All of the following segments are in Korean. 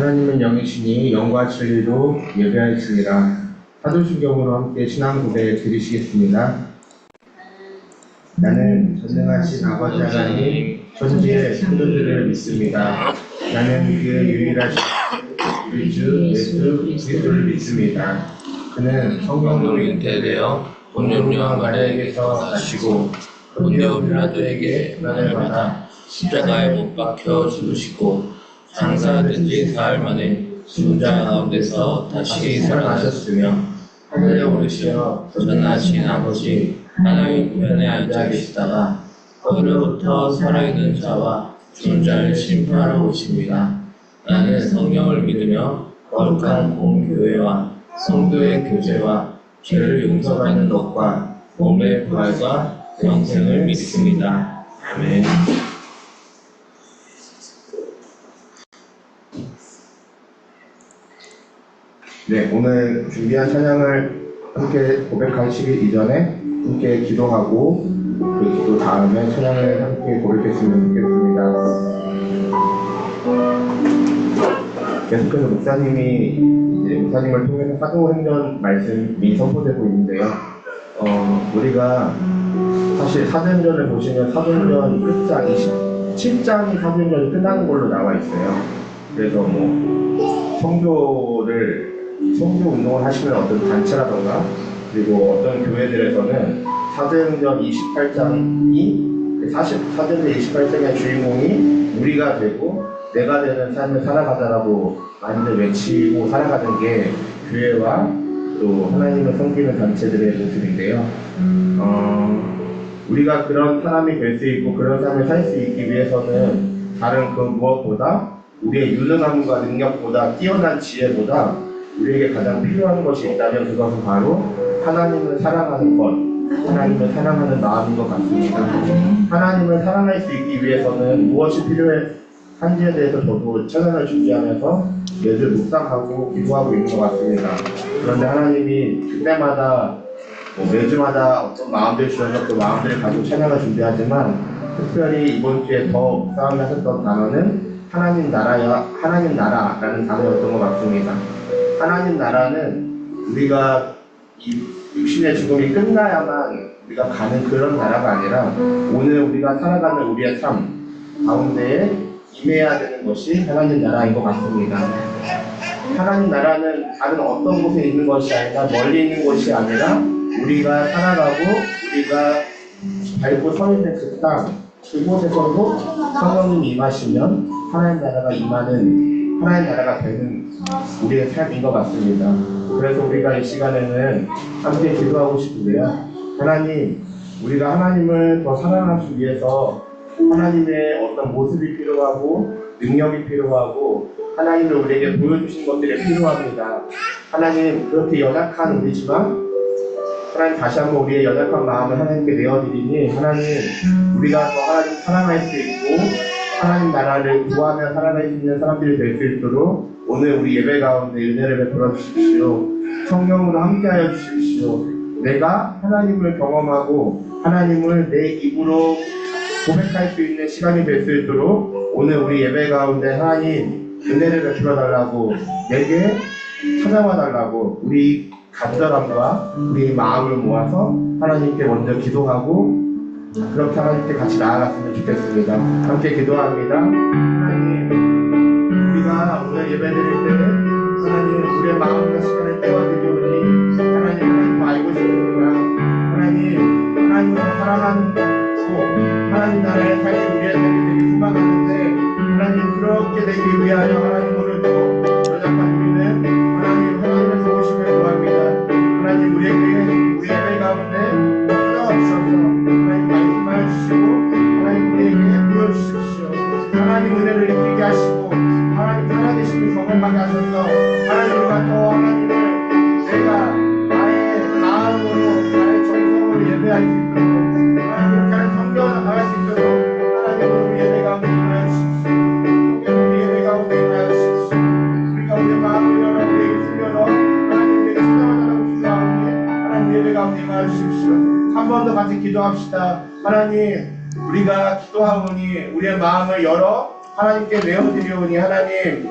하나님은 영이시니 영과 진리로 예배하였습니다. 사도신경으로 함께 신앙 고백 드리시겠습니다. 나는 전능하신 아버지 하나님 천지의 성도들을 믿습니다. 나는 그의 유일하신 우리 주 예수 그리스도를 믿습니다. 그는 성령으로 잉태되어 본연과 마리아에게서 나시고 본디오 빌라도에게 고난을 받아 십자가에 못 박혀 죽으시고 장사된 지 사흘 만에 죽은 자 가운데서 다시 살아나셨으며 하늘에 오르시어 전능하신 아버지 하나님 우편에 앉아 계시다가 거기로부터 살아있는 자와 죽은 자를 심판하러 오십니다. 나는 성령을 믿으며 거룩한 공교회와 성도의 교제와 죄를 용서받는 것과 몸의 부활과 영생을 믿습니다. 아멘. 네, 오늘 준비한 찬양을 함께 고백하시기 이전에 함께 기도하고 그 기도 다음에 찬양을 함께 고백했으면 좋겠습니다. 계속해서 목사님을 통해서 사도행전 말씀이 선포되고 있는데요. 우리가 사실 사도행전을 보시면 사도행전 끝장 27장이 사도행전이 끝나는 걸로 나와 있어요. 그래서 성교 운동을 하시는 어떤 단체라던가 그리고 어떤 교회들에서는 사도행전 28장이 사도행전 28장의 주인공이 우리가 되고 내가 되는 삶을 살아가자라고 많이들 외치고 살아가는 게 교회와 또 하나님을 섬기는 단체들의 모습인데요. 우리가 그런 사람이 될 수 있고 그런 삶을 살 수 있기 위해서는 다른 그 무엇보다 우리의 유능함과 능력보다 뛰어난 지혜보다 우리에게 가장 필요한 것이 있다면 그것은 바로 하나님을 사랑하는 것, 하나님을 사랑하는 마음인 것 같습니다. 하나님을 사랑할 수 있기 위해서는 무엇이 필요한지에 대해서 저도 찬양을 준비하면서 매주 묵상하고 기도하고 있는 것 같습니다. 그런데 하나님이 그때마다 매주마다 어떤 마음들 주셔서 그 마음들을 가지고 찬양을 준비하지만 특별히 이번 주에 더 묵상하셨던 단어는 하나님 나라라는 단어였던 것 같습니다. 하나님 나라는 우리가 이 육신의 죽음이 끝나야만 우리가 가는 그런 나라가 아니라 오늘 우리가 살아가는 우리의 삶 가운데에 임해야 되는 것이 하나님 나라인 것 같습니다. 하나님 나라는 다른 어떤 곳에 있는 것이 아니라 멀리 있는 것이 아니라 우리가 살아가고 우리가 밟고 서 있는 그 땅 그곳에서도 성령님이 임하시면 하나님 나라가 임하는 하나님 나라가 되는 우리의 삶인 것 같습니다. 그래서 우리가 이 시간에는 함께 기도하고 싶은데요. 하나님, 우리가 하나님을 더 사랑하기 위해서 하나님의 어떤 모습이 필요하고 능력이 필요하고 하나님을 우리에게 보여주신 것들이 필요합니다. 하나님, 그렇게 연약한 우리지만 하나님 다시 한번 우리의 연약한 마음을 하나님께 내어드리니 하나님, 우리가 더 하나님 사랑할 수 있고 하나님 나라를 구하며 살아갈 수 있는 사람들이 될 수 있도록 오늘 우리 예배 가운데 은혜를 베풀어 주십시오. 성령으로 함께하여 주십시오. 내가 하나님을 경험하고 하나님을 내 입으로 고백할 수 있는 시간이 될 수 있도록 오늘 우리 예배 가운데 하나님 은혜를 베풀어 달라고 내게 찾아와 달라고 우리 간절함과 우리 마음을 모아서 하나님께 먼저 기도하고 그렇게 하나님께 같이 나아갔으면 좋겠습니다. 함께 기도합니다. 하나님, 우리가 오늘 예배드릴 때 하나님 우리의 마음과 시간을 떼어드리오니 하나님 알고 싶습니다. 하나님을 사랑하는 하나님 나라의 삶이 우리의 삶이 되게 소망하는데 하나님 그렇게 되기 위하여 하나님 오늘도 연약한 우리는 하나님의 도우심을 구합니다. 하나님 우리 예배 가운데 찾아와주셔서 하나님 말씀해 주시고 하나님 우리에게 보여주십시오. 하나님 은혜를 느끼게 하시고 하나님 살아계심을 경험하게 하셔서 하나님 우리가 더 하나님을 내가 나의 마음으로 나의 정성으로 예배할 수 있도록 하나님 그렇게 성경을 나갈 수 있도록 하나님 우리 예배 가운데 임하여 주십시오. 우리 예배 가운데 임하여 주십시오. 우리가 우리의 마음을 열어 우리에게 숨겨놓아 하나님께 찾아와달라고 기도하오니 하나님 예배 가운데 임하여 주십시오. 한 번 더 같이 기도합시다. 하나님 우리가 기도하오니 우리의 마음을 열어 하나님께 내어드리오니 하나님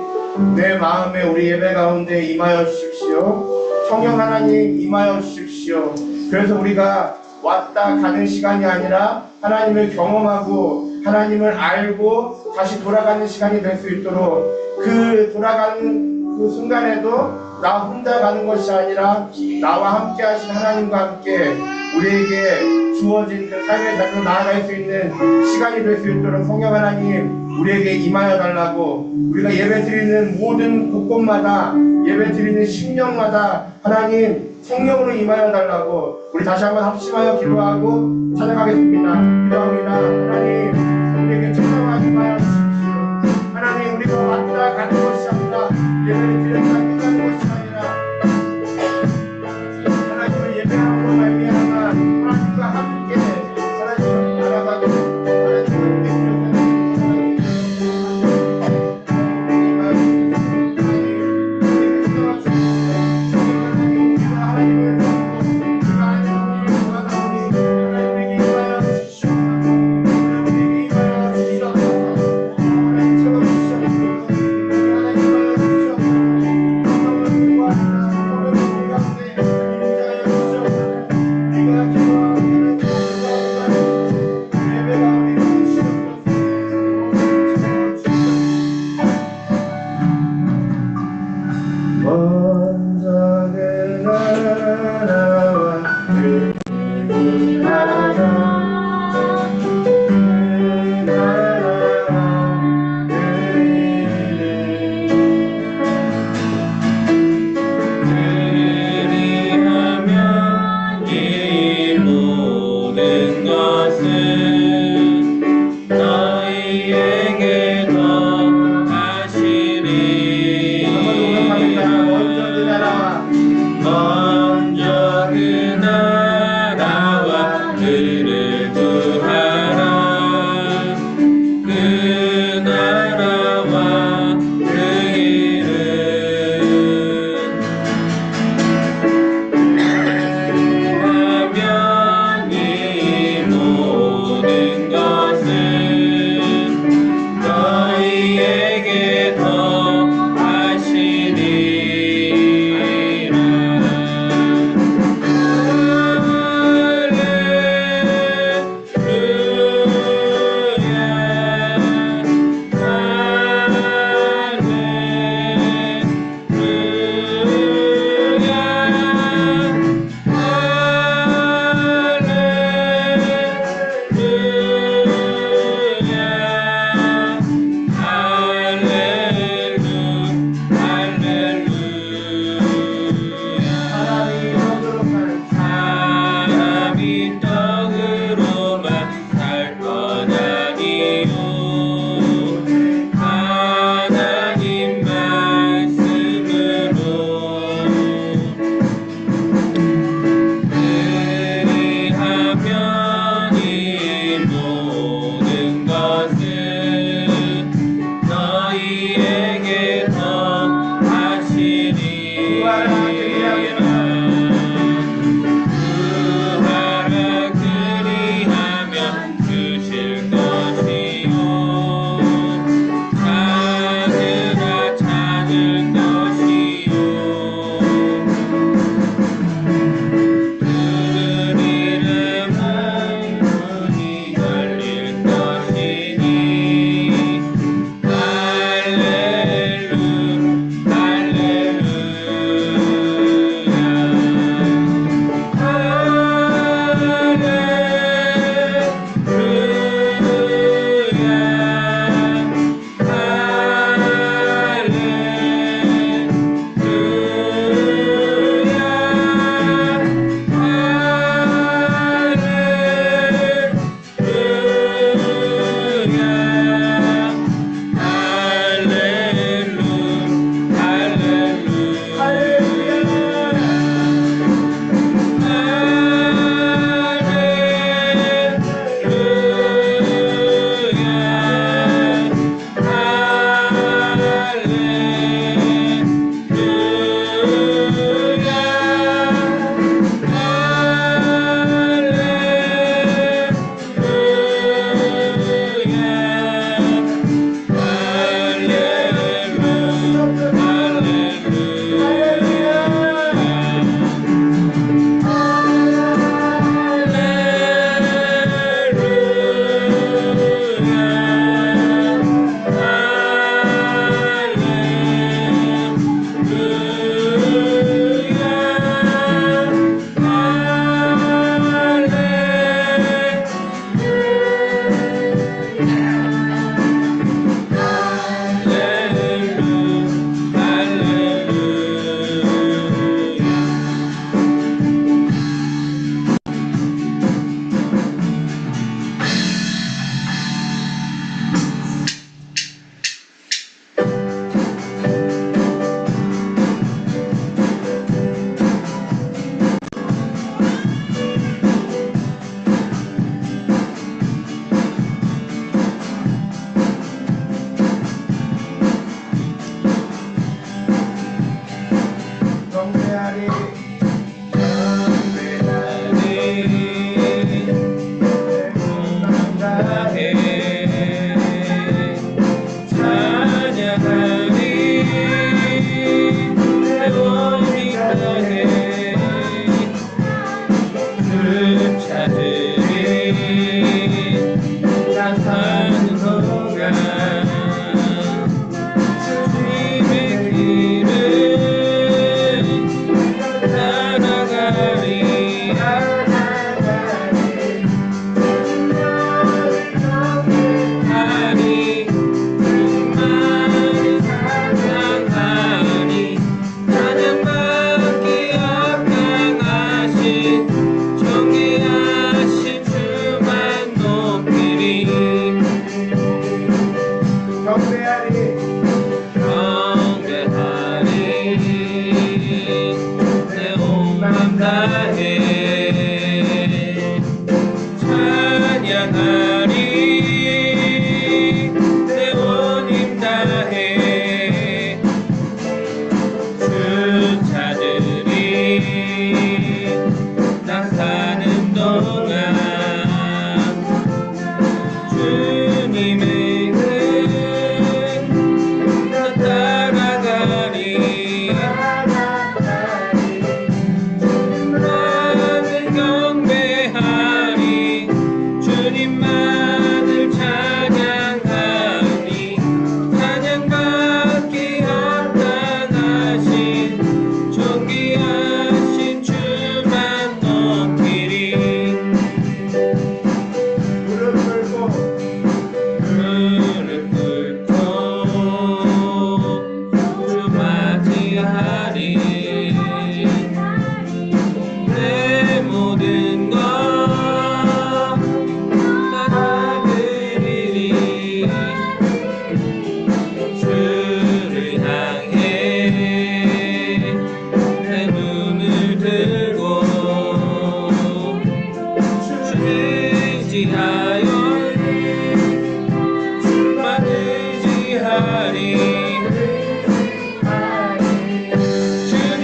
내 마음에 우리 예배 가운데 임하여 주십시오. 성령 하나님 임하여 주십시오. 그래서 우리가 왔다 가는 시간이 아니라 하나님을 경험하고 하나님을 알고 다시 돌아가는 시간이 될 수 있도록, 그 돌아가는 그 순간에도 나 혼자 가는 것이 아니라 나와 함께 하신 하나님과 함께 우리에게 주어진 그 삶의 자리로 나아갈 수 있는 시간이 될 수 있도록 성령 하나님 우리에게 임하여 달라고, 우리가 예배 드리는 모든 곳곳마다, 예배 드리는 심령마다 하나님 성령으로 임하여 달라고 우리 다시 한번 합심하여 기도하고 찬양하겠습니다. 기도합니다. 하나님 우리에게 천사와 임하여 주십시오. 하나님 우리가 왔다 가는 것이 아니라 예배를 드렸다 끝나는 것이 아니라 하나님을 예배함으로 말미암아 하나님과 함께 하나님을 알아가고 하나님을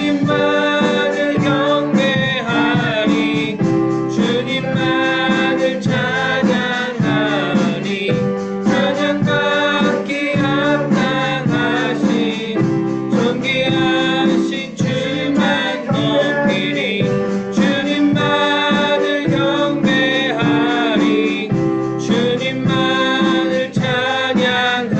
주님만을 경배하리 주님만을 찬양하리 찬양받기 합당하신 존귀하신 주만 높이리 주님만을 경배하리 주님만을 찬양하리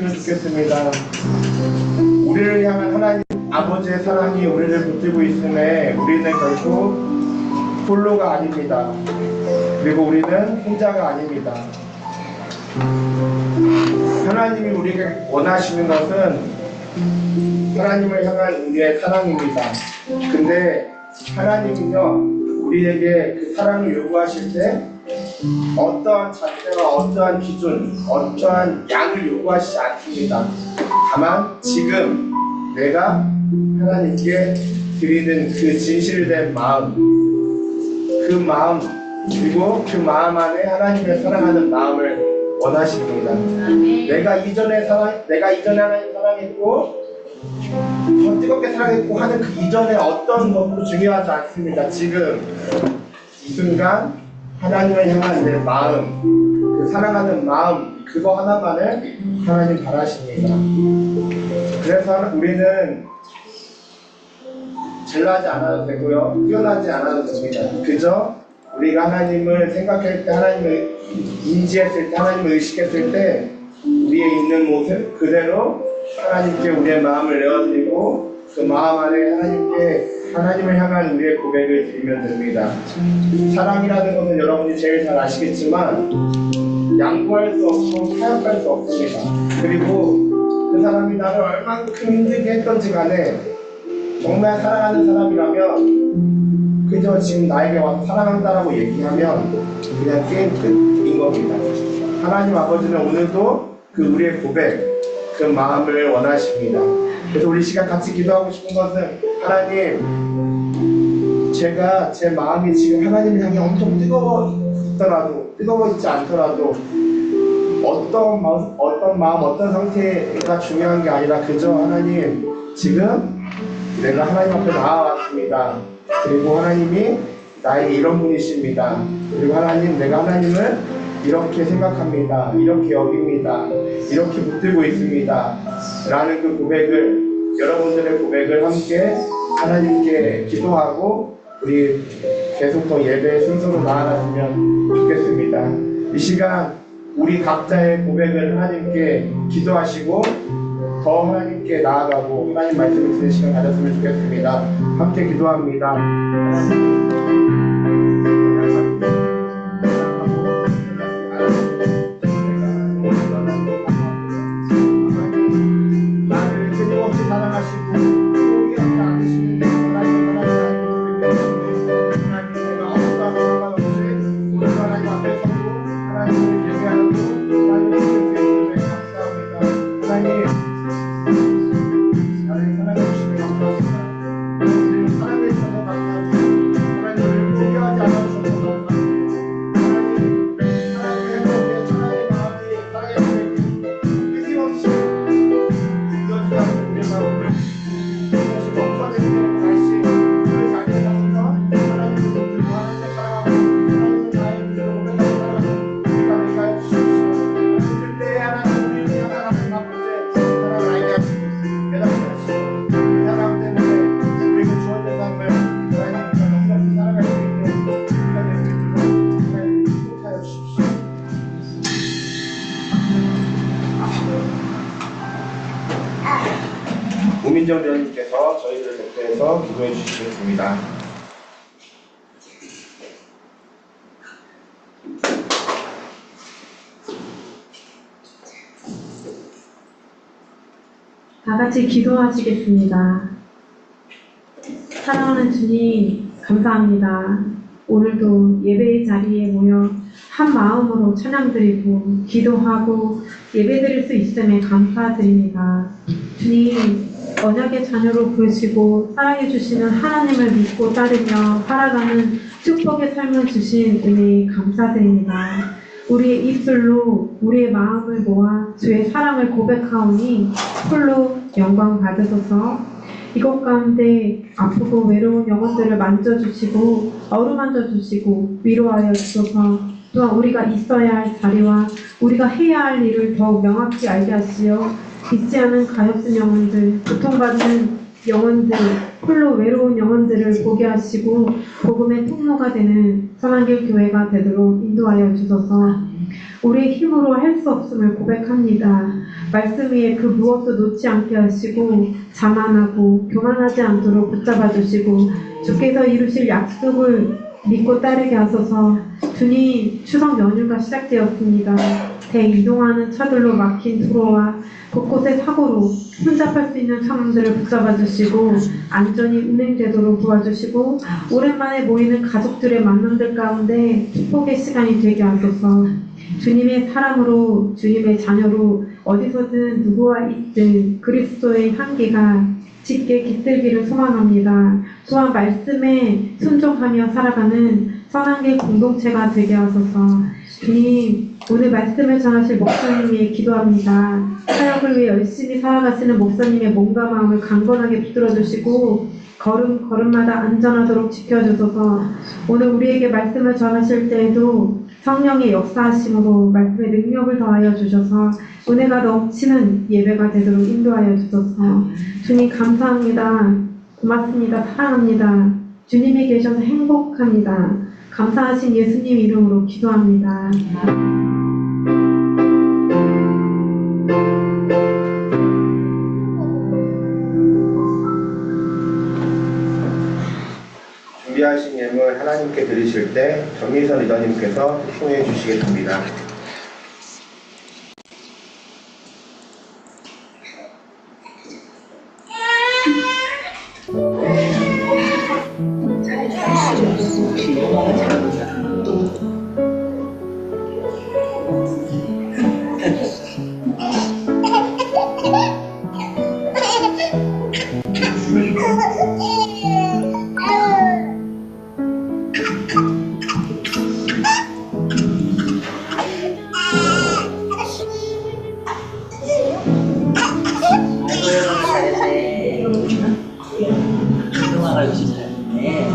기도했으면 좋겠습니다. 우리를 향한 하나님 아버지의 사랑이 우리를 붙들고 있음에 우리는 결코 홀로가 아닙니다. 그리고 우리는 혼자가 아닙니다. 하나님이 우리에게 원하시는 것은 하나님을 향한 우리의 사랑입니다. 근데 하나님은요, 우리에게 그 사랑을 요구하실 때 어떠한 잣대와 어떠한 기준, 어떠한 양을 요구하시지 않습니다. 다만 지금 내가 하나님께 드리는 그 진실된 마음, 그 마음, 그리고 그 마음 안에 하나님을 사랑하는 마음을 원하십니다. 내가 이전에 하나님 사랑했고 더 뜨겁게 사랑했고 하는 그 이전에 어떤 것도 중요하지 않습니다. 지금 이 순간 하나님을 향한 내 마음, 그 사랑하는 마음, 그거 하나만을 하나님 바라십니다. 그래서 우리는 잘나지 않아도 되고요, 뛰어나지 않아도 됩니다. 그저 우리가 하나님을 생각할 때, 하나님을 인지했을 때, 하나님을 의식했을 때 우리의 있는 모습 그대로 하나님께 우리의 마음을 내어드리고 그 마음 안에 하나님을 향한 우리의 고백을 드리면 됩니다. 사랑이라는 것은 여러분이 제일 잘 아시겠지만 양보할 수 없고 타협할 수 없습니다. 그리고 그 사람이 나를 얼만큼 힘들게 했던지 간에 정말 사랑하는 사람이라면 그저 지금 나에게 와서 사랑한다라고 얘기하면 그냥 게임 끝인 겁니다. 하나님 아버지는 오늘도 그 우리의 고백, 그 마음을 원하십니다. 그래서 우리 시간 같이 기도하고 싶은 것은 하나님, 제가 제 마음이 지금 하나님을 향해 엄청 뜨거워 있지 않더라도 어떤 마음, 어떤 상태가 중요한 게 아니라 그저 하나님, 지금 내가 하나님 앞에 나아왔습니다. 그리고 하나님이 나에게 이런 분이십니다. 그리고 하나님, 내가 하나님을 이렇게 생각합니다. 이렇게 여깁니다. 이렇게 붙들고 있습니다. 라는 그 고백을, 여러분들의 고백을 함께 하나님께 기도하고 우리 계속 더 예배의 순서로 나아갔으면 좋겠습니다. 이 시간 우리 각자의 고백을 하나님께 기도하시고 더 하나님께 나아가고 하나님 말씀을 듣는 시간 가졌으면 좋겠습니다. 함께 기도합니다. 나를 끊임없이 사랑하시고 포기하지 않으시는 하나님 내가 어떠한 상관없이 오늘 하나님 앞에 서고 하나님을 예배하고 하나님을 예배해 감사합니다. 하나님, 나를 사랑해 주시면 감사합니다. 하나님 사랑해 주셔서 감사합니다. 하나님 포기하지 않아 주셔서 감사합니다. 하나님 행복해 하나님의 마음이 사랑해 주시는 끊임없이 이어지는 우리의 마음을 끊임없이 멈춰내는 다시 그 자리에 가서 하나님을 붙들고 하나님을 사랑하고 하나님을 나의 믿음으로 고백하고 사랑하고 우리가 해 주십시오. 그때 하나님 우리를 향한 아버지 사랑을 알게 하시고 깨닫게 하시고 그 사랑 때문에 우리에게 주어진 삶을 하나님께서 넉넉히 살아갈 수 있는 우리가 될 수 있도록 하나님 축복하여 주십시오. 우민정 위원님께서 저희를 대표해서 기도해 주시겠습니다. 다 같이 기도하시겠습니다. 사랑하는 주님, 감사합니다. 오늘도 예배의 자리에 모여 한 마음으로 찬양드리고 기도하고 예배드릴 수 있음에 감사드립니다. 주님, 언약의 자녀로 부르시고 사랑해 주시는 하나님을 믿고 따르며 살아가는 축복의 삶을 주신 은혜에 감사드립니다. 우리의 입술로 우리의 마음을 모아 주의 사랑을 고백하오니 홀로 영광 받으소서. 이곳 가운데 아프고 외로운 영혼들을 만져주시고 어루만져 주시고 위로하여 주소서. 또한 우리가 있어야 할 자리와 우리가 해야 할 일을 더욱 명확히 알게 하시어 잊지 않은 가엾은 영혼들, 고통받는 영혼들, 홀로 외로운 영혼들을 보게 하시고 복음의 통로가 되는 선한길 교회가 되도록 인도하여 주소서. 우리의 힘으로 할 수 없음을 고백합니다. 말씀 위에 그 무엇도 놓지 않게 하시고 자만하고 교만하지 않도록 붙잡아 주시고 주께서 이루실 약속을 믿고 따르게 하소서. 주님, 추석 연휴가 시작되었습니다. 대이동하는 차들로 막힌 도로와 곳곳의 사고로 혼잡할 수 있는 상황들을 붙잡아 주시고 안전히 운행되도록 도와주시고 오랜만에 모이는 가족들의 만남들 가운데 축복의 시간이 되게 하소서. 주님의 사람으로 주님의 자녀로 어디서든 누구와 있든 그리스도의 향기가 짙게 깃들기를 소망합니다. 또한 말씀에 순종하며 살아가는 선한계 공동체가 되게 하소서. 주님, 오늘 말씀을 전하실 목사님 위해 기도합니다. 사역을 위해 열심히 살아가시는 목사님의 몸과 마음을 강건하게 붙들어주시고 걸음마다 안전하도록 지켜주소서. 오늘 우리에게 말씀을 전하실 때에도 성령의 역사하심으로 말씀의 능력을 더하여 주셔서 은혜가 넘치는 예배가 되도록 인도하여 주소서. 주님 감사합니다. 고맙습니다. 사랑합니다. 주님이 계셔서 행복합니다. 감사하신 예수님 이름으로 기도합니다. 준비하신 예물 하나님께 드리실 때 정미선 리더님께서 축복해 주시겠습니다. 동화가 요즘 잘했네.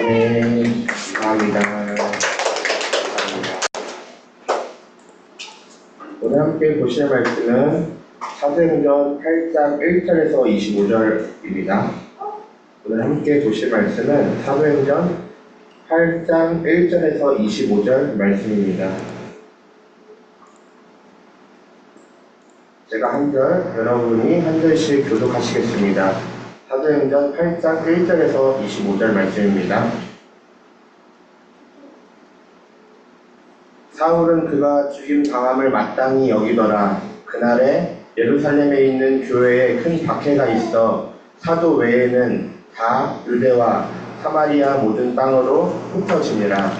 아멘. 감사합니다. 오늘 함께 보실 말씀은 사도행전 8장 1절에서 25절입니다. 오늘 함께 보실 말씀은 사도행전 8장 1절에서 25절 말씀입니다. 제가 한 절, 여러분이 한 절씩 교독하시겠습니다. 사도행전 8장 1절에서 25절 말씀입니다. 사울은 그가 죽임 당함을 마땅히 여기더라. 그날에 예루살렘에 있는 교회에 큰 박해가 있어 사도 외에는 다 유대와 사마리아 모든 땅으로 흩어지니라.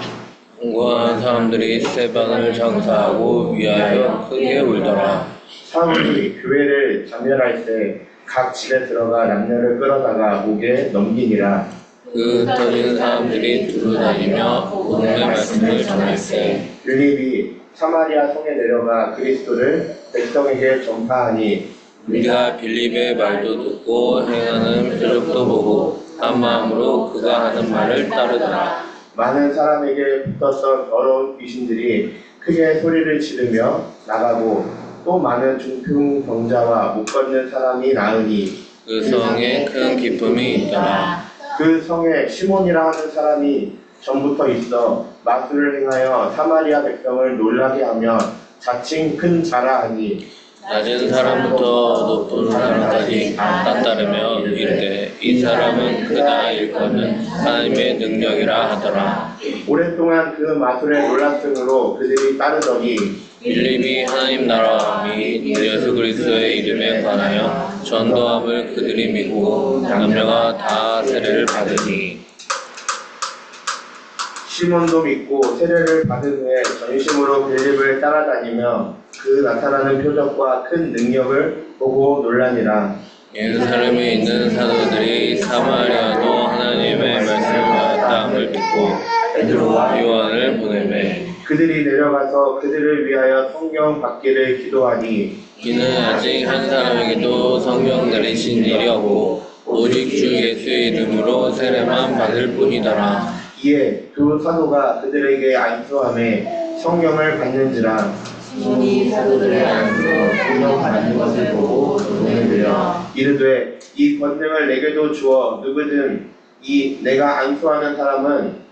공고한 사람들이 스데반을 장사하고 위하여 크게 울더라. 사울이 교회를 점멸할 때 각 집에 들어가 남녀를 끌어다가 목에 넘기니라. 그 흩어진 사람들이 두루 다니며 복음의 말씀을 전할 때 빌립이 사마리아 성에 내려가 그리스도를 백성에게 전파하니 우리가 빌립의 말도 듣고 행하는 표적도 보고 한 마음으로 그가 하는 말을 따르더라. 많은 사람에게 붙었던 더러운 귀신들이 크게 소리를 지르며 나가고 또 많은 중풍병자와 못 걷는 사람이 나으니 그 성에 큰 기쁨이 있더라. 그 성에 시몬이라 하는 사람이 전부터 있어 마술을 행하여 사마리아 백성을 놀라게 하며 자칭 큰 자라하니 낮은 사람부터 높은 사람까지 다 따르며 이르되 이 사람은 그가 일컫는 하나님의 능력이라 하더라. 오랫동안 그 마술에 놀랐으므로 그들이 따르더니 빌립이 하나님 나라와 및 예수 그리스도의 이름에 관하여 전도함을 그들이 믿고 남녀가 다 세례를 받으니 시몬도 믿고 세례를 받은 후에 전심으로 빌립을 따라다니며 그 나타나는 표적과 큰 능력을 보고 놀라니라. 예루살렘에 있는 사도들이 사마리아도 하나님의 말씀을 받았다함을 듣고 베드로와 요한을 보내매 그들이 내려가서 그들을 위하여 성경 받기를 기도하니 이는 아직 한 사람에게도 성령 내리신 일이 없고 오직 주 예수의 이름으로 세례만 받을 뿐이더라. 이에 두 사도가 그들에게 안수함에 성령을 받는지라. 이 사도들의 안수로 성령 받는 것을 보고 돈을 들여 이르되 이 권능을 내게도 주어 누구든 이 내가 안수하는 사람은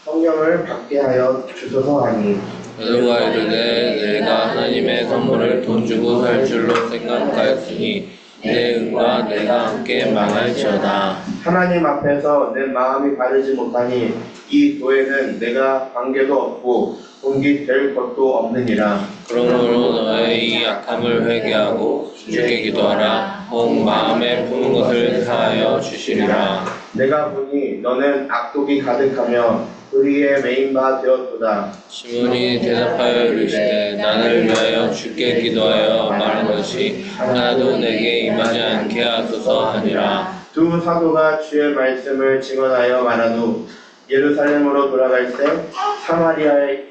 성령을 받게 하여 주소서 하니 베드로가 이르되 내가 하나님의 선물을 돈 주고 살 줄로 생각하였으니 내 은과 내가 함께 망할지어다. 하나님 앞에서 내 마음이 바르지 못하니 이 교회는 내가 관계도 없고 공깃될 것도 없느니라. 그러므로 너의 이 약함을 회개하고 주께 기도하라. 혹 마음에 품은 것을 사하여 주시리라. 내가 보니 너는 악독이 가득하며 불의에 메인 바 되었도다. 시몬이 대답하여 이르시되 나를 위하여 주께 기도하여 말한 것이 하나도 내게 임하지 않게 하소서 하니라. 두 사도가 주의 말씀을 증언하여 말한 후 예루살렘으로 돌아갈 때 사마리아에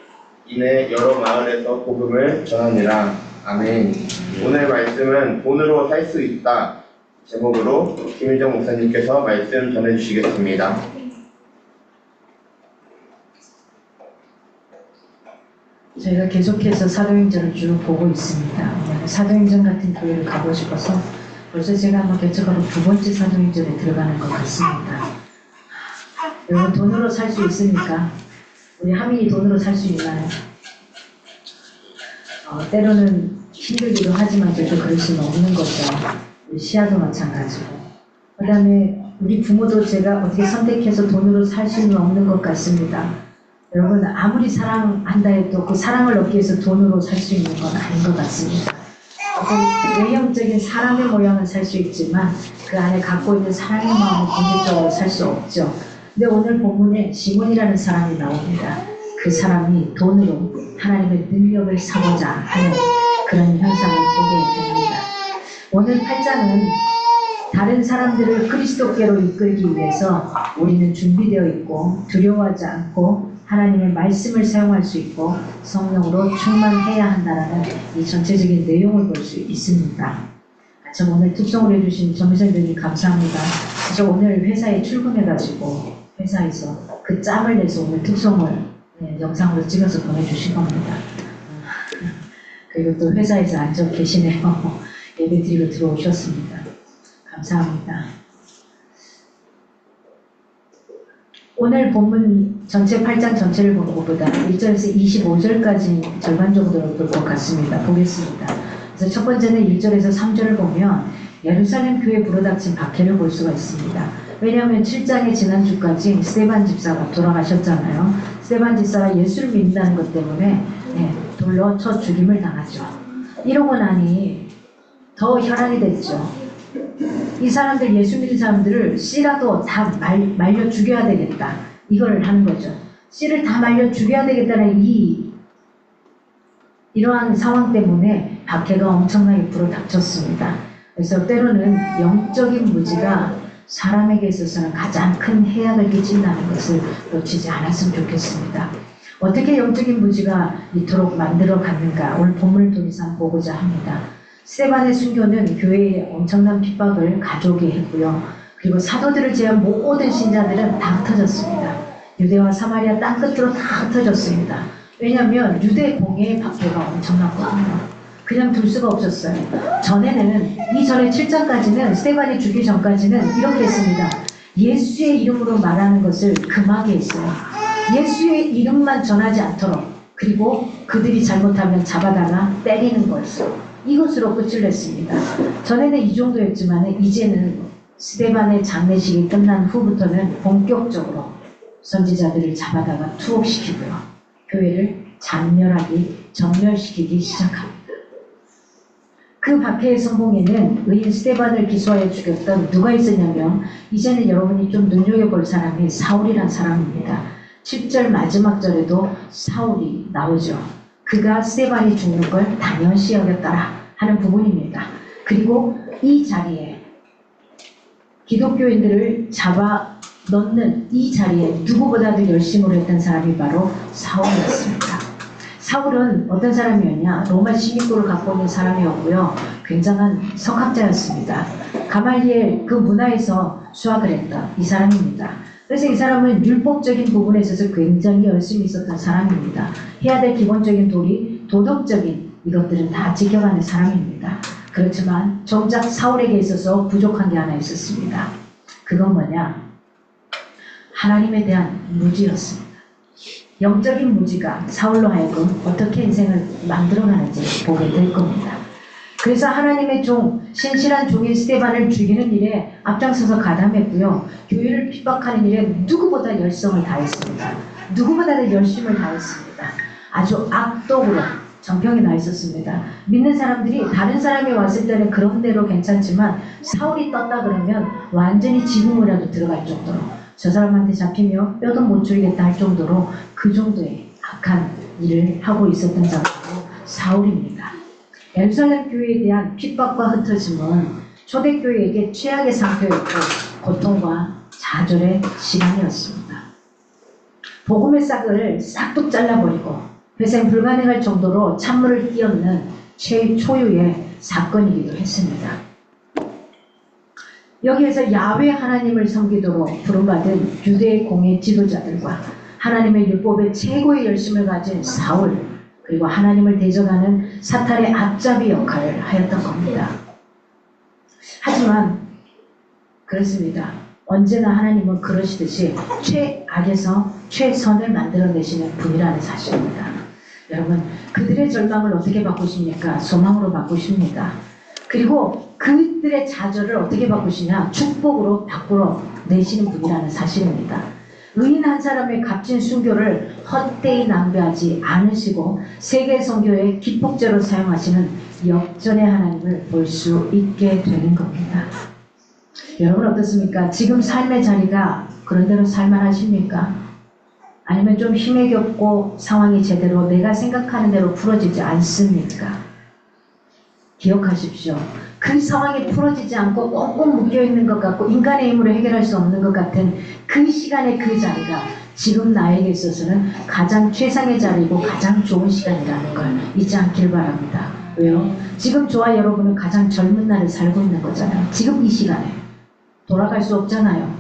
인해 여러 마을에서 복음을 전하니라. 아멘. 오늘 말씀은 돈으로 살 수 있다 제목으로 김일정 목사님께서 말씀 전해주시겠습니다. 저희가 계속해서 사도행전을 쭉 보고 있습니다. 사도행전 같은 교회를 가고 싶어서 벌써 제가 아마 개척하고 두 번째 사도행전에 들어가는 것 같습니다. 여러분 돈으로 살 수 있습니까? 우리 하민이 돈으로 살 수 있나요? 때로는 힘들기도 하지만 그래도 그럴 수는 없는 거죠. 우리 시아도 마찬가지고. 그 다음에 우리 부모도 제가 어떻게 선택해서 돈으로 살 수는 없는 것 같습니다. 여러분 아무리 사랑한다 해도 그 사랑을 얻기 위해서 돈으로 살 수 있는 건 아닌 것 같습니다. 어떤 외형적인 사람의 모양은 살 수 있지만 그 안에 갖고 있는 사랑의 마음을 본질적으로 살 수 없죠. 근데 오늘 본문에 시몬이라는 사람이 나옵니다. 그 사람이 돈으로 하나님의 능력을 사고자 하는 그런 현상을 보게 됩니다. 오늘 8장은 다른 사람들을 그리스도께로 이끌기 위해서 우리는 준비되어 있고 두려워하지 않고 하나님의 말씀을 사용할 수 있고 성령으로 충만해야 한다는 이 전체적인 내용을 볼 수 있습니다. 참 오늘 특송을 해주신 전미선생님 감사합니다. 저 오늘 회사에 출근해가지고 회사에서 그 짬을 내서 오늘 특송을 영상으로 찍어서 보내주신 겁니다. 그리고 또 회사에서 앉아 계시네요. 예배드리고 들어오셨습니다. 감사합니다. 오늘 본문 전체 8장 전체를 보는 것보다 1절에서 25절까지 절반 정도를 볼 것 같습니다. 보겠습니다. 그래서 첫 번째는 1절에서 3절을 보면 예루살렘 교회에 불어닥친 박해를 볼 수가 있습니다. 왜냐하면 7장의 지난주까지 스데반 집사가 돌아가셨잖아요. 스데반 집사가 예수를 믿는다는 것 때문에 돌로 쳐 죽임을 당하죠. 이러고 나니 더 혈안이 됐죠. 이 사람들, 예수 믿는 사람들을 씨라도 다 말려 죽여야 되겠다. 이걸 하는 거죠. 씨를 다 말려 죽여야 되겠다는 이러한 상황 때문에 박해가 엄청나게 불어닥쳤습니다. 그래서 때로는 영적인 무지가 사람에게 있어서는 가장 큰 해악을 끼친다는 것을 놓치지 않았으면 좋겠습니다. 어떻게 영적인 무지가 이토록 만들어 갔는가 오늘 본문을 통해서 한번 보고자 합니다. 스데반의 순교는 교회에 엄청난 핍박을 가져오게 했고요. 그리고 사도들을 제한 모든 신자들은 다 흩어졌습니다. 유대와 사마리아 땅끝으로 다 흩어졌습니다. 왜냐하면 유대 공예의 박해가 엄청났거든요. 그냥 둘 수가 없었어요. 전에는 이전에 7장까지는 스데반이 죽기 전까지는 이렇게 했습니다. 예수의 이름으로 말하는 것을 금하게 했어요. 예수의 이름만 전하지 않도록, 그리고 그들이 잘못하면 잡아다가 때리는 거였어요. 이것으로 끝을 냈습니다. 전에는 이 정도였지만 이제는 스데반의 장례식이 끝난 후부터는 본격적으로 선지자들을 잡아다가 투옥시키고요. 교회를 전멸시키기 시작합니다. 그 박해의 성공에는 의인 스데반을 기소하여 죽였던 누가 있었냐면, 이제는 여러분이 좀 눈여겨볼 사람이 사울이란 사람입니다. 7절 마지막 절에도 사울이 나오죠. 그가 스데반이 죽는 걸 당연시 여겼더라 하는 부분입니다. 그리고 이 자리에 기독교인들을 잡아 넣는 이 자리에 누구보다도 열심으로 했던 사람이 바로 사울이었습니다. 사울은 어떤 사람이었냐? 로마 시민권을 갖고 있는 사람이었고요. 굉장한 석학자였습니다. 가말리엘 그 문화에서 수학을 했던 이 사람입니다. 그래서 이 사람은 율법적인 부분에 있어서 굉장히 열심히 있었던 사람입니다. 해야 될 기본적인 도리, 도덕적인 이것들은 다 지켜가는 사람입니다. 그렇지만 정작 사울에게 있어서 부족한 게 하나 있었습니다. 그건 뭐냐? 하나님에 대한 무지였습니다. 영적인 무지가 사울로 하여금 어떻게 인생을 만들어가는지 보게 될 겁니다. 그래서 하나님의 종, 신실한 종인 스데반을 죽이는 일에 앞장서서 가담했고요. 교회를 핍박하는 일에 누구보다 열성을 다했습니다. 누구보다도 열심을 다했습니다. 아주 악독으로 정평이 나 있었습니다. 믿는 사람들이 다른 사람이 왔을 때는 그런 대로 괜찮지만 사울이 떴다 그러면 완전히 지붕이라도 들어갈 정도로, 저 사람한테 잡히면 뼈도 못 줄이겠다 할 정도로 그 정도의 악한 일을 하고 있었던 자가 사울입니다. 예루살렘 교회에 대한 핍박과 흩어짐은 초대교회에게 최악의 상태였고 고통과 좌절의 시간이었습니다. 복음의 싹을 싹둑 잘라버리고 회생 불가능할 정도로 찬물을 끼얹는 최초유의 사건이기도 했습니다. 여기에서 야훼 하나님을 섬기도록 부름받은 유대의 공예 지도자들과 하나님의 율법에 최고의 열심을 가진 사울, 그리고 하나님을 대적하는 사탄의 앞잡이 역할을 하였던 겁니다. 하지만 그렇습니다. 언제나 하나님은 그러시듯이 최악에서 최선을 만들어내시는 분이라는 사실입니다. 여러분, 그들의 절망을 어떻게 바꾸십니까? 소망으로 바꾸십니다. 그리고 그들의 좌절을 어떻게 바꾸시냐? 축복으로 바꾸어 내시는 분이라는 사실입니다. 의인 한 사람의 값진 순교를 헛되이 낭비하지 않으시고 세계 선교의 기폭제로 사용하시는 역전의 하나님을 볼 수 있게 되는 겁니다. 여러분 어떻습니까? 지금 삶의 자리가 그런대로 살만하십니까? 아니면 좀 힘에 겹고 상황이 제대로 내가 생각하는 대로 풀어지지 않습니까? 기억하십시오. 그 상황이 풀어지지 않고 꽁꽁 묶여있는 것 같고 인간의 힘으로 해결할 수 없는 것 같은 그 시간의 그 자리가 지금 나에게 있어서는 가장 최상의 자리이고 가장 좋은 시간이라는 걸 잊지 않길 바랍니다. 왜요? 지금 저와 여러분은 가장 젊은 날을 살고 있는 거잖아요. 지금 이 시간에 돌아갈 수 없잖아요.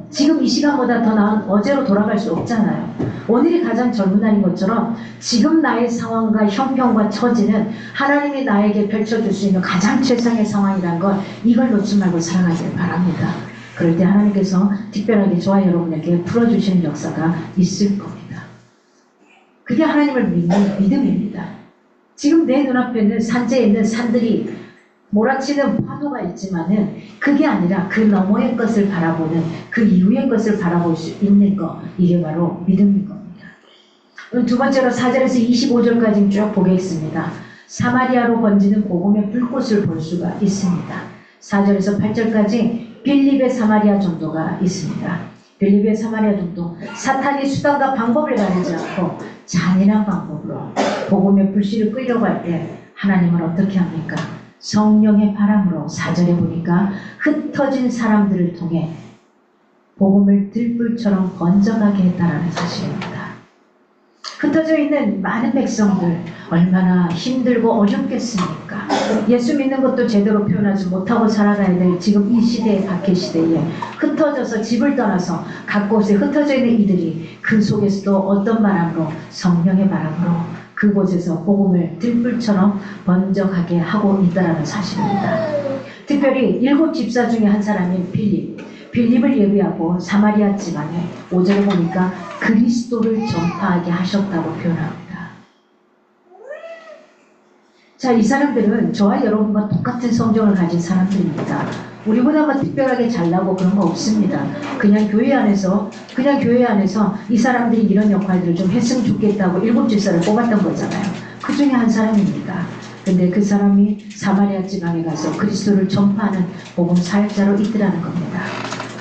지금 이 시간보다 더 나은 어제로 돌아갈 수 없잖아요. 오늘이 가장 젊은 날인 것처럼 지금 나의 상황과 형편과 처지는 하나님이 나에게 펼쳐줄 수 있는 가장 최상의 상황이란 걸 이걸 놓지 말고 살아가길 바랍니다. 그럴 때 하나님께서 특별하게 저와 여러분에게 풀어주시는 역사가 있을 겁니다. 그게 하나님을 믿는 믿음입니다. 지금 내 눈앞에 있는 산지에 있는 산들이 몰아치는 파도가 있지만은 그게 아니라 그 너머의 것을 바라보는 그 이후의 것을 바라볼 수 있는 것, 이게 바로 믿음인 겁니다. 오늘 두 번째로 4절에서 25절까지 쭉 보겠습니다. 사마리아로 번지는 복음의 불꽃을 볼 수가 있습니다. 4절에서 8절까지 빌립의 사마리아 전도가 있습니다. 빌립의 사마리아 전도, 사탄이 수단과 방법을 가리지 않고 잔인한 방법으로 복음의 불씨를 끌려고 할 때 하나님은 어떻게 합니까? 성령의 바람으로 4절에 보니까 흩어진 사람들을 통해 복음을 들불처럼 번져가게 했다라는 사실입니다. 흩어져 있는 많은 백성들 얼마나 힘들고 어렵겠습니까? 예수 믿는 것도 제대로 표현하지 못하고 살아가야 될 지금 이 시대의 박해 시대에 흩어져서 집을 떠나서 각 곳에 흩어져 있는 이들이 그 속에서도 어떤 바람으로 성령의 바람으로 그곳에서 복음을 들불처럼 번져가게 하고 있다는 사실입니다. 특별히 7 집사 중에 한 사람인 빌립을 예비하고 사마리아 지방에 5절에 보니까 그리스도를 전파하게 하셨다고 표현합니다. 자, 이 사람들은 저와 여러분과 똑같은 성정을 가진 사람들입니다. 우리보다 뭐 특별하게 잘나고 그런 거 없습니다. 그냥 교회 안에서 이 사람들이 이런 역할들을 좀 했으면 좋겠다고 7 집사를 뽑았던 거잖아요. 그 중에 한 사람입니다. 근데 그 사람이 사마리아 지방에 가서 그리스도를 전파하는 복음 사역자로 있더라는 겁니다.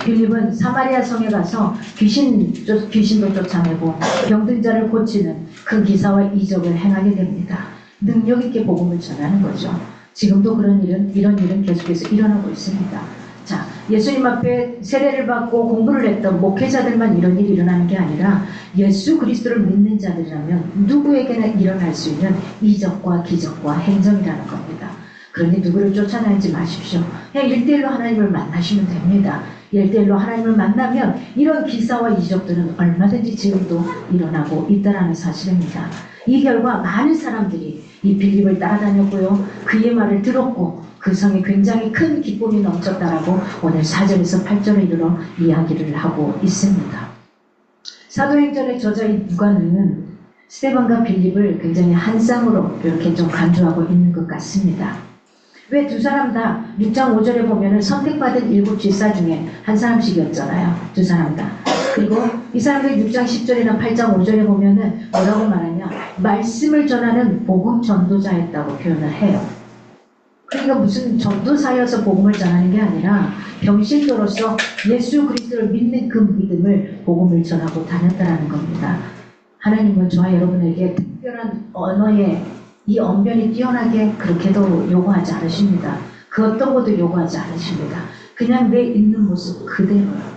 빌립은 사마리아 성에 가서 귀신도 쫓아내고 병든 자를 고치는 그 기사와 이적을 행하게 됩니다. 능력 있게 복음을 전하는 거죠. 지금도 이런 일은 계속해서 일어나고 있습니다. 자, 예수님 앞에 세례를 받고 공부를 했던 목회자들만 이런 일이 일어나는 게 아니라 예수 그리스도를 믿는 자들이라면 누구에게나 일어날 수 있는 이적과 기적과 행정이라는 겁니다. 그러니 누구를 쫓아다니지 마십시오. 그냥 1대1로 하나님을 만나시면 됩니다. 1대1로 하나님을 만나면 이런 기사와 이적들은 얼마든지 지금도 일어나고 있다는 사실입니다. 이 결과 많은 사람들이 이 빌립을 따라다녔고요. 그의 말을 들었고 그 성에 굉장히 큰 기쁨이 넘쳤다라고 오늘 4절에서 8절에 이르러 이야기를 하고 있습니다. 사도행전의 저자인 누가는 스데반과 빌립을 굉장히 한 쌍으로 이렇게 좀 간주하고 있는 것 같습니다. 왜 두 사람 다 6장 5절에 보면은 선택받은 7 집사 중에 한 사람씩이었잖아요. 두 사람 다. 그리고 이 사람들 6장 10절이나 8장 5절에 보면은 뭐라고 말하냐? 말씀을 전하는 복음 전도자였다고 표현을 해요. 그러니까 무슨 전도사여서 복음을 전하는 게 아니라 병신도로서 예수 그리스도를 믿는 그 믿음을 복음을 전하고 다녔다는 겁니다. 하나님은 저와 여러분에게 특별한 언어의 이 언변이 뛰어나게 그렇게도 요구하지 않으십니다. 그 어떤 것도 요구하지 않으십니다. 그냥 내 있는 모습 그대로요.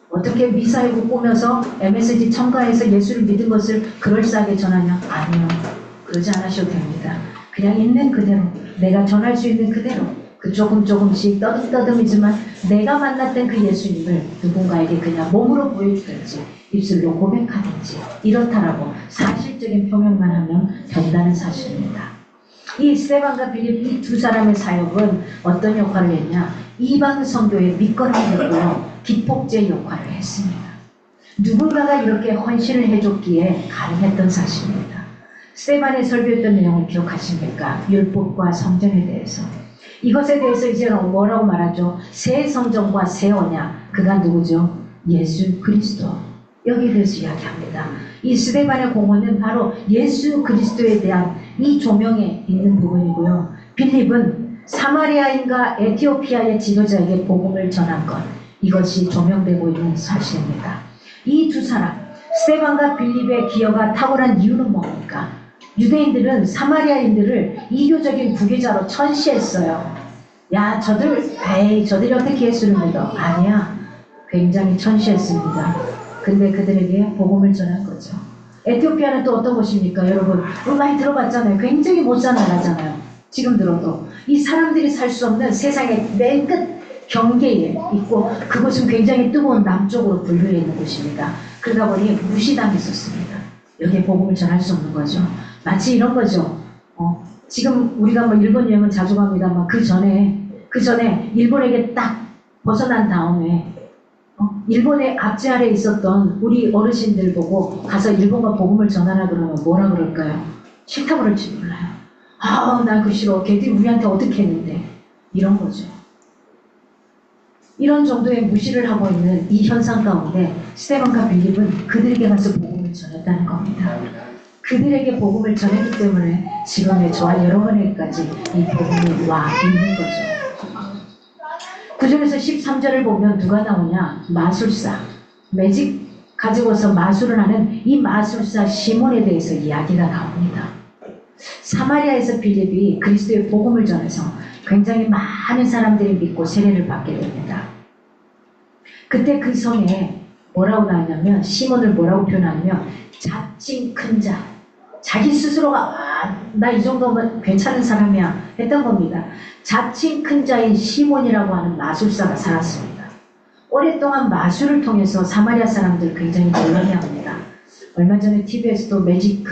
어떻게 미사이고 꾸며서 MSG 첨가해서 예수를 믿은 것을 그럴싸하게 전하냐? 아니요. 그러지 않으셔도 됩니다. 그냥 있는 그대로, 내가 전할 수 있는 그대로, 그 조금씩 떠듬떠듬이지만 내가 만났던 그 예수님을 누군가에게 그냥 몸으로 보여주든지 입술로 고백하든지 이렇다라고 사실적인 표명만 하면 된다는 사실입니다. 이 스데반과 빌립 이 두 사람의 사역은 어떤 역할을 했냐? 이방 선교의 밑거름이었고요. 기폭제 역할을 했습니다. 누군가가 이렇게 헌신을 해줬기에 가능했던 사실입니다. 스데반의 설교했던 내용을 기억하십니까? 율법과 성전에 대해서. 이것에 대해서 이제 뭐라고 말하죠? 새 성전과 새 언약. 그가 누구죠? 예수 그리스도. 여기에 대해서 이야기합니다. 이 스데반의 공헌은 바로 예수 그리스도에 대한 이 조명에 있는 부분이고요. 빌립은 사마리아인과 에티오피아의 지도자에게 복음을 전한 것. 이것이 조명되고 있는 사실입니다. 이 두 사람, 스데반과 빌립의 기여가 탁월한 이유는 뭡니까? 유대인들은 사마리아인들을 이교적인 부귀자로 천시했어요. 야, 저들이 어떻게 예수를 믿어? 아니야. 굉장히 천시했습니다. 근데 그들에게 복음을 전한 거죠. 에티오피아는 또 어떤 곳입니까? 여러분, 많이 들어봤잖아요. 굉장히 못 사는 나라잖아요. 지금 들어도. 이 사람들이 살 수 없는 세상의 맨 끝, 경계에 있고 그곳은 굉장히 뜨거운 남쪽으로 분류해 있는 곳입니다. 그러다 보니 무시당했었습니다. 여기에 복음을 전할 수 없는 거죠. 마치 이런 거죠. 지금 우리가 뭐 일본 여행을 자주 갑니다만 그 전에 일본에게 딱 벗어난 다음에 일본의 압제 아래 있었던 우리 어르신들 보고 가서 일본과 복음을 전하라 그러면 뭐라 그럴까요? 싫다고 그럴지 몰라요. 난 그 싫어. 걔들이 우리한테 어떻게 했는데. 이런 거죠. 이런 정도의 무시를 하고 있는 이 현상 가운데 스데반과 빌립은 그들에게 가서 복음을 전했다는 겁니다. 그들에게 복음을 전했기 때문에 지금의 저와 여러분에게까지 이 복음이 와 있는 거죠. 9절에서 13절을 보면 누가 나오냐? 마술사. 매직 가지고서 마술을 하는 이 마술사 시몬에 대해서 이야기가 나옵니다. 사마리아에서 빌립이 그리스도의 복음을 전해서 굉장히 많은 사람들이 믿고 세례를 받게 됩니다. 그때 그 성에 뭐라고 나왔냐면 시몬을 뭐라고 표현하냐면 자칭 큰 자. 자기 스스로가 나 이 정도면 괜찮은 사람이야 했던 겁니다. 자칭 큰 자인 시몬이라고 하는 마술사가 살았습니다. 오랫동안 마술을 통해서 사마리아 사람들 굉장히 놀라게합니다. 얼마 전에 TV에서도 매직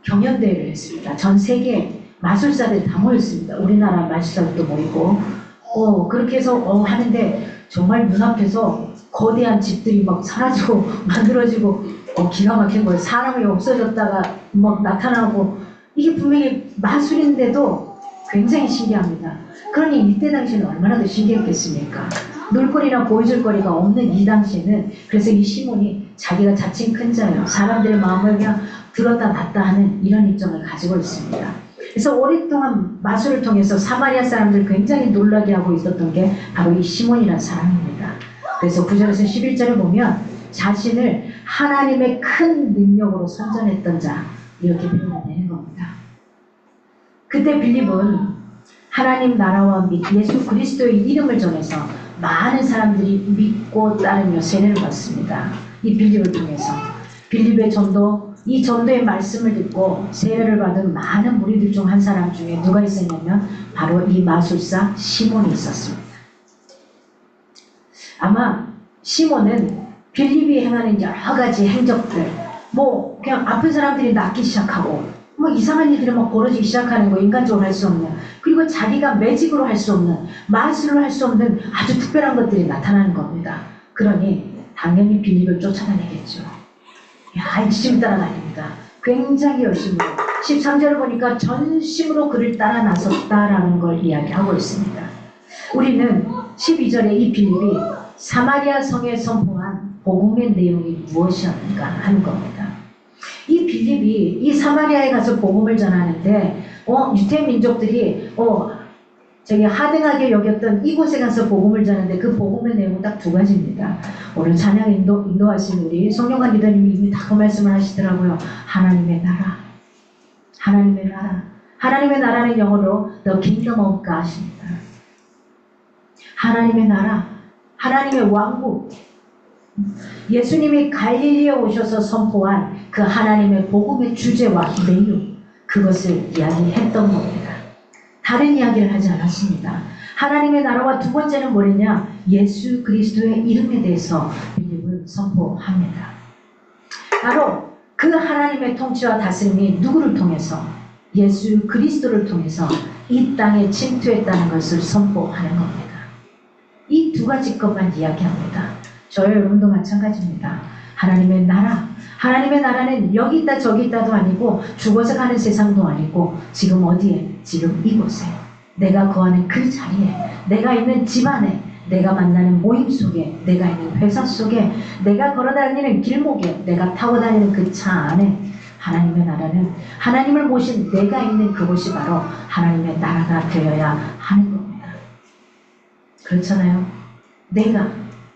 경연대회를 했습니다. 전 세계 마술사들이 다 모였습니다. 우리나라 마술사들도 모이고 그렇게 해서 하는데 정말 눈앞에서 거대한 집들이 막 사라지고 만들어지고 기가 막힌 거예요. 사람이 없어졌다가 막 나타나고 이게 분명히 마술인데도 굉장히 신기합니다. 그러니 이때 당시에는 얼마나 더 신기했겠습니까? 놀거리나 보여줄 거리가 없는 이 당시에는 그래서 이 시몬이 자기가 자칭 큰 자예요. 사람들의 마음을 그냥 들었다 놨다 하는 이런 입장을 가지고 있습니다. 그래서 오랫동안 마술을 통해서 사마리아 사람들 굉장히 놀라게 하고 있었던 게 바로 이 시몬이라는 사람입니다. 그래서 9절에서 11절을 보면 자신을 하나님의 큰 능력으로 선전했던 자 이렇게 표현되는 겁니다. 그때 빌립은 하나님 나라와 및 예수 그리스도의 이름을 전해서 많은 사람들이 믿고 따르며 세례를 받습니다. 이 빌립을 통해서 빌립의 전도, 이 전도의 말씀을 듣고 세례를 받은 많은 무리들 중 한 사람 중에 누가 있었냐면 바로 이 마술사 시몬이 있었습니다. 아마 시몬은 빌립이 행하는 여러 가지 행적들, 그냥 아픈 사람들이 낫기 시작하고, 이상한 일들이 막 벌어지기 시작하는 거 인간적으로 할 수 없는, 그리고 자기가 매직으로 할 수 없는, 마술로 할 수 없는 아주 특별한 것들이 나타나는 겁니다. 그러니 당연히 빌립을 쫓아다니겠죠. 열심히 따라다닙니다. 굉장히 열심히. 13절을 보니까 전심으로 그를 따라 나섰다라는 걸 이야기하고 있습니다. 우리는 12절에 이 빌립이 사마리아 성에 선포한 복음의 내용이 무엇이었는가 하는 겁니다. 이 빌립이 이 사마리아에 가서 복음을 전하는데 유대 민족들이 하등하게 여겼던 이곳에 가서 복음을 전하는데 그 복음의 내용은 딱 두 가지입니다. 오늘 찬양 인도하신 우리 성령관 리더님이 이미 다 그 말씀을 하시더라고요. 하나님의 나라. 하나님의 나라. 하나님의 나라는 영어로 The Kingdom of God입니다. 하나님의 나라. 하나님의 왕국. 예수님이 갈릴리에 오셔서 선포한 그 하나님의 복음의 주제와 내용, 그것을 이야기했던 겁니다. 다른 이야기를 하지 않았습니다. 하나님의 나라와 두 번째는 뭐냐? 예수 그리스도의 이름에 대해서 빌립은 선포합니다. 바로 그 하나님의 통치와 다스림이 누구를 통해서? 예수 그리스도를 통해서 이 땅에 침투했다는 것을 선포하는 겁니다. 이 두 가지 것만 이야기합니다. 저희 여러분도 마찬가지입니다. 하나님의 나라. 하나님의 나라는 여기 있다 저기 있다도 아니고 죽어서 가는 세상도 아니고 지금 어디에? 지금 이곳에. 내가 거하는 그 자리에. 내가 있는 집안에. 내가 만나는 모임 속에. 내가 있는 회사 속에. 내가 걸어다니는 길목에. 내가 타고 다니는 그 차 안에. 하나님의 나라는 하나님을 모신 내가 있는 그곳이 바로 하나님의 나라가 되어야 하는 겁니다. 그렇잖아요.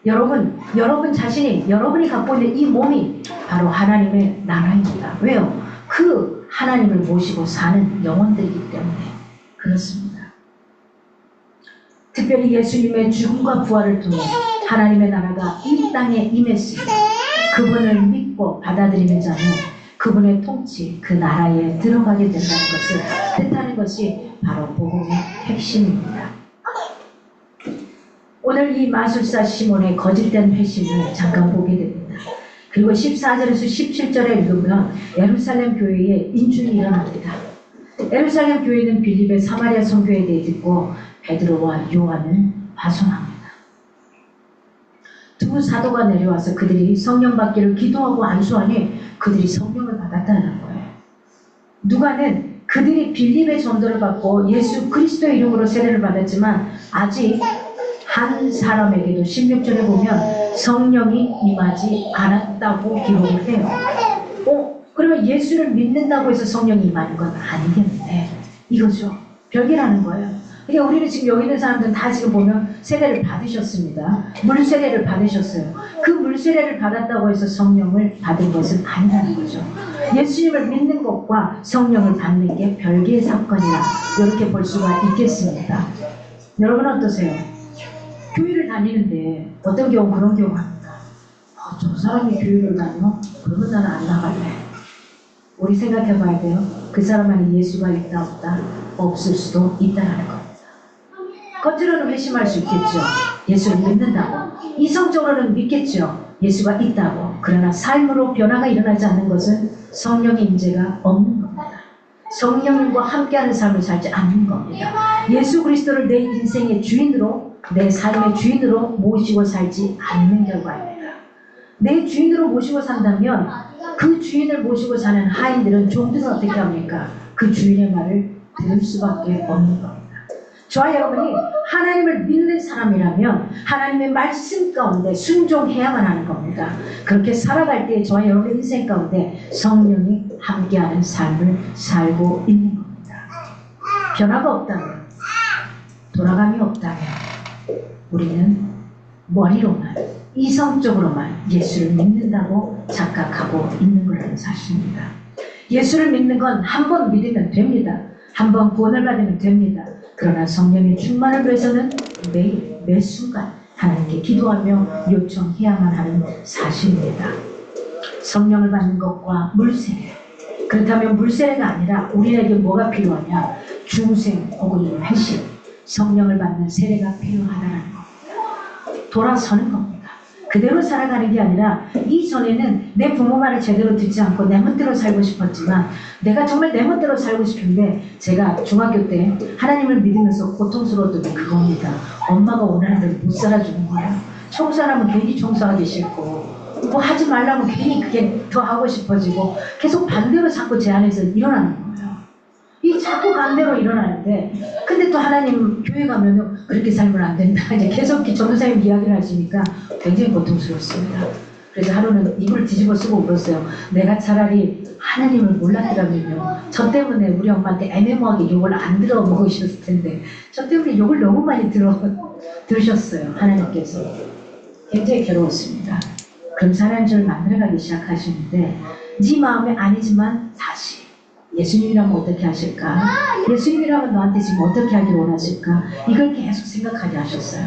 여러분 자신이, 여러분이 갖고 있는 이 몸이 바로 하나님의 나라입니다. 왜요? 그 하나님을 모시고 사는 영혼들이기 때문에 그렇습니다. 특별히 예수님의 죽음과 부활을 통해 하나님의 나라가 이 땅에 임했습니다. 그분을 믿고 받아들이는 자는 그분의 통치, 그 나라에 들어가게 된다는 것을 뜻하는 것이 바로 복음의 핵심입니다. 오늘 이 마술사 시몬의 거짓된 회심을 잠깐 보게 됩니다. 그리고 14절에서 17절에 읽으면 예루살렘 교회에 인준이 일어납니다. 예루살렘 교회는 빌립의 사마리아 선교에 대해 듣고 베드로와 요한을 파송합니다. 두 사도가 내려와서 그들이 성령 받기를 기도하고 안수하니 그들이 성령을 받았다는 거예요. 누가는 그들이 빌립의 전도를 받고 예수 그리스도의 이름으로 세례를 받았지만 아직 한 사람에게도 16절에 보면 성령이 임하지 않았다고 기록을 해요. 그러면 예수를 믿는다고 해서 성령이 임하는 건 아니겠네. 이거죠. 별개라는 거예요. 그러니까 우리는 지금 여기 있는 사람들은 다 지금 보면 세례를 받으셨습니다. 물세례를 받으셨어요. 그 물세례를 받았다고 해서 성령을 받은 것은 아니라는 거죠. 예수님을 믿는 것과 성령을 받는 게 별개의 사건이라 이렇게 볼 수가 있겠습니다. 여러분 어떠세요? 교회를 다니는데 어떤 경우 그런 경우 합니다. 저 사람이 교회를 다녀? 그러면 나는 안 나갈래. 우리 생각해 봐야 돼요. 그 사람 안에 예수가 있다 없다? 없을 수도 있다는 겁니다. 겉으로는 회심할 수 있겠죠. 예수를 믿는다고. 이성적으로는 믿겠죠. 예수가 있다고. 그러나 삶으로 변화가 일어나지 않는 것은 성령의 임재가 없는 겁니다. 성령님과 함께하는 삶을 살지 않는 겁니다. 예수 그리스도를 내 인생의 주인으로, 내 삶의 주인으로 모시고 살지 않는 결과입니다. 내 주인으로 모시고 산다면 그 주인을 모시고 사는 하인들은, 종들은 어떻게 합니까? 그 주인의 말을 들을 수밖에 없는 겁니다. 저와 여러분이 하나님을 믿는 사람이라면 하나님의 말씀 가운데 순종해야만 하는 겁니다. 그렇게 살아갈 때 저와 여러분의 인생 가운데 성령이 함께하는 삶을 살고 있는 겁니다. 변화가 없다면, 돌아감이 없다면 우리는 머리로만, 이성적으로만 예수를 믿는다고 착각하고 있는 거라는 사실입니다. 예수를 믿는 건 한 번 믿으면 됩니다. 한 번 구원을 받으면 됩니다. 그러나 성령의 충만을 위해서는 매일, 매 순간 하나님께 기도하며 요청해야만 하는 사실입니다. 성령을 받는 것과 물세례. 그렇다면 물세례가 아니라 우리에게 뭐가 필요하냐? 중생 혹은 회심, 성령을 받는 세례가 필요하다는 겁니다. 돌아서는 겁니다. 그대로 살아가는 게 아니라, 이전에는 내 부모 말을 제대로 듣지 않고 내 멋대로 살고 싶었지만, 내가 정말 내 멋대로 살고 싶은데, 제가 중학교 때 하나님을 믿으면서 고통스러웠던 게 그겁니다. 엄마가 원하는 대로 못 살아주는 거예요. 청소하면 괜히 청소하기 싫고, 뭐 하지 말라면 괜히 그게 더 하고 싶어지고, 계속 반대로 자꾸 제 안에서 일어나는 거예요. 이 자꾸 반대로 일어나는데, 근데 또 하나님 교회 가면은 그렇게 살면 안 된다. 이제 계속 전도사님 이야기를 하시니까 굉장히 고통스럽습니다. 그래서 하루는 입을 뒤집어 쓰고 울었어요. 내가 차라리 하나님을 몰랐더라면요, 저 때문에 우리 엄마한테 애매모하게 욕을 안 들어 먹으셨을 텐데, 저 때문에 욕을 너무 많이 들으셨어요. 하나님께서. 굉장히 괴로웠습니다. 그럼 하나님을 만들어가기 시작하시는데, 네 마음에 아니지만 다시 예수님이라면 어떻게 하실까? 예수님이라면 너한테 지금 어떻게 하길 원하실까? 이걸 계속 생각하게 하셨어요.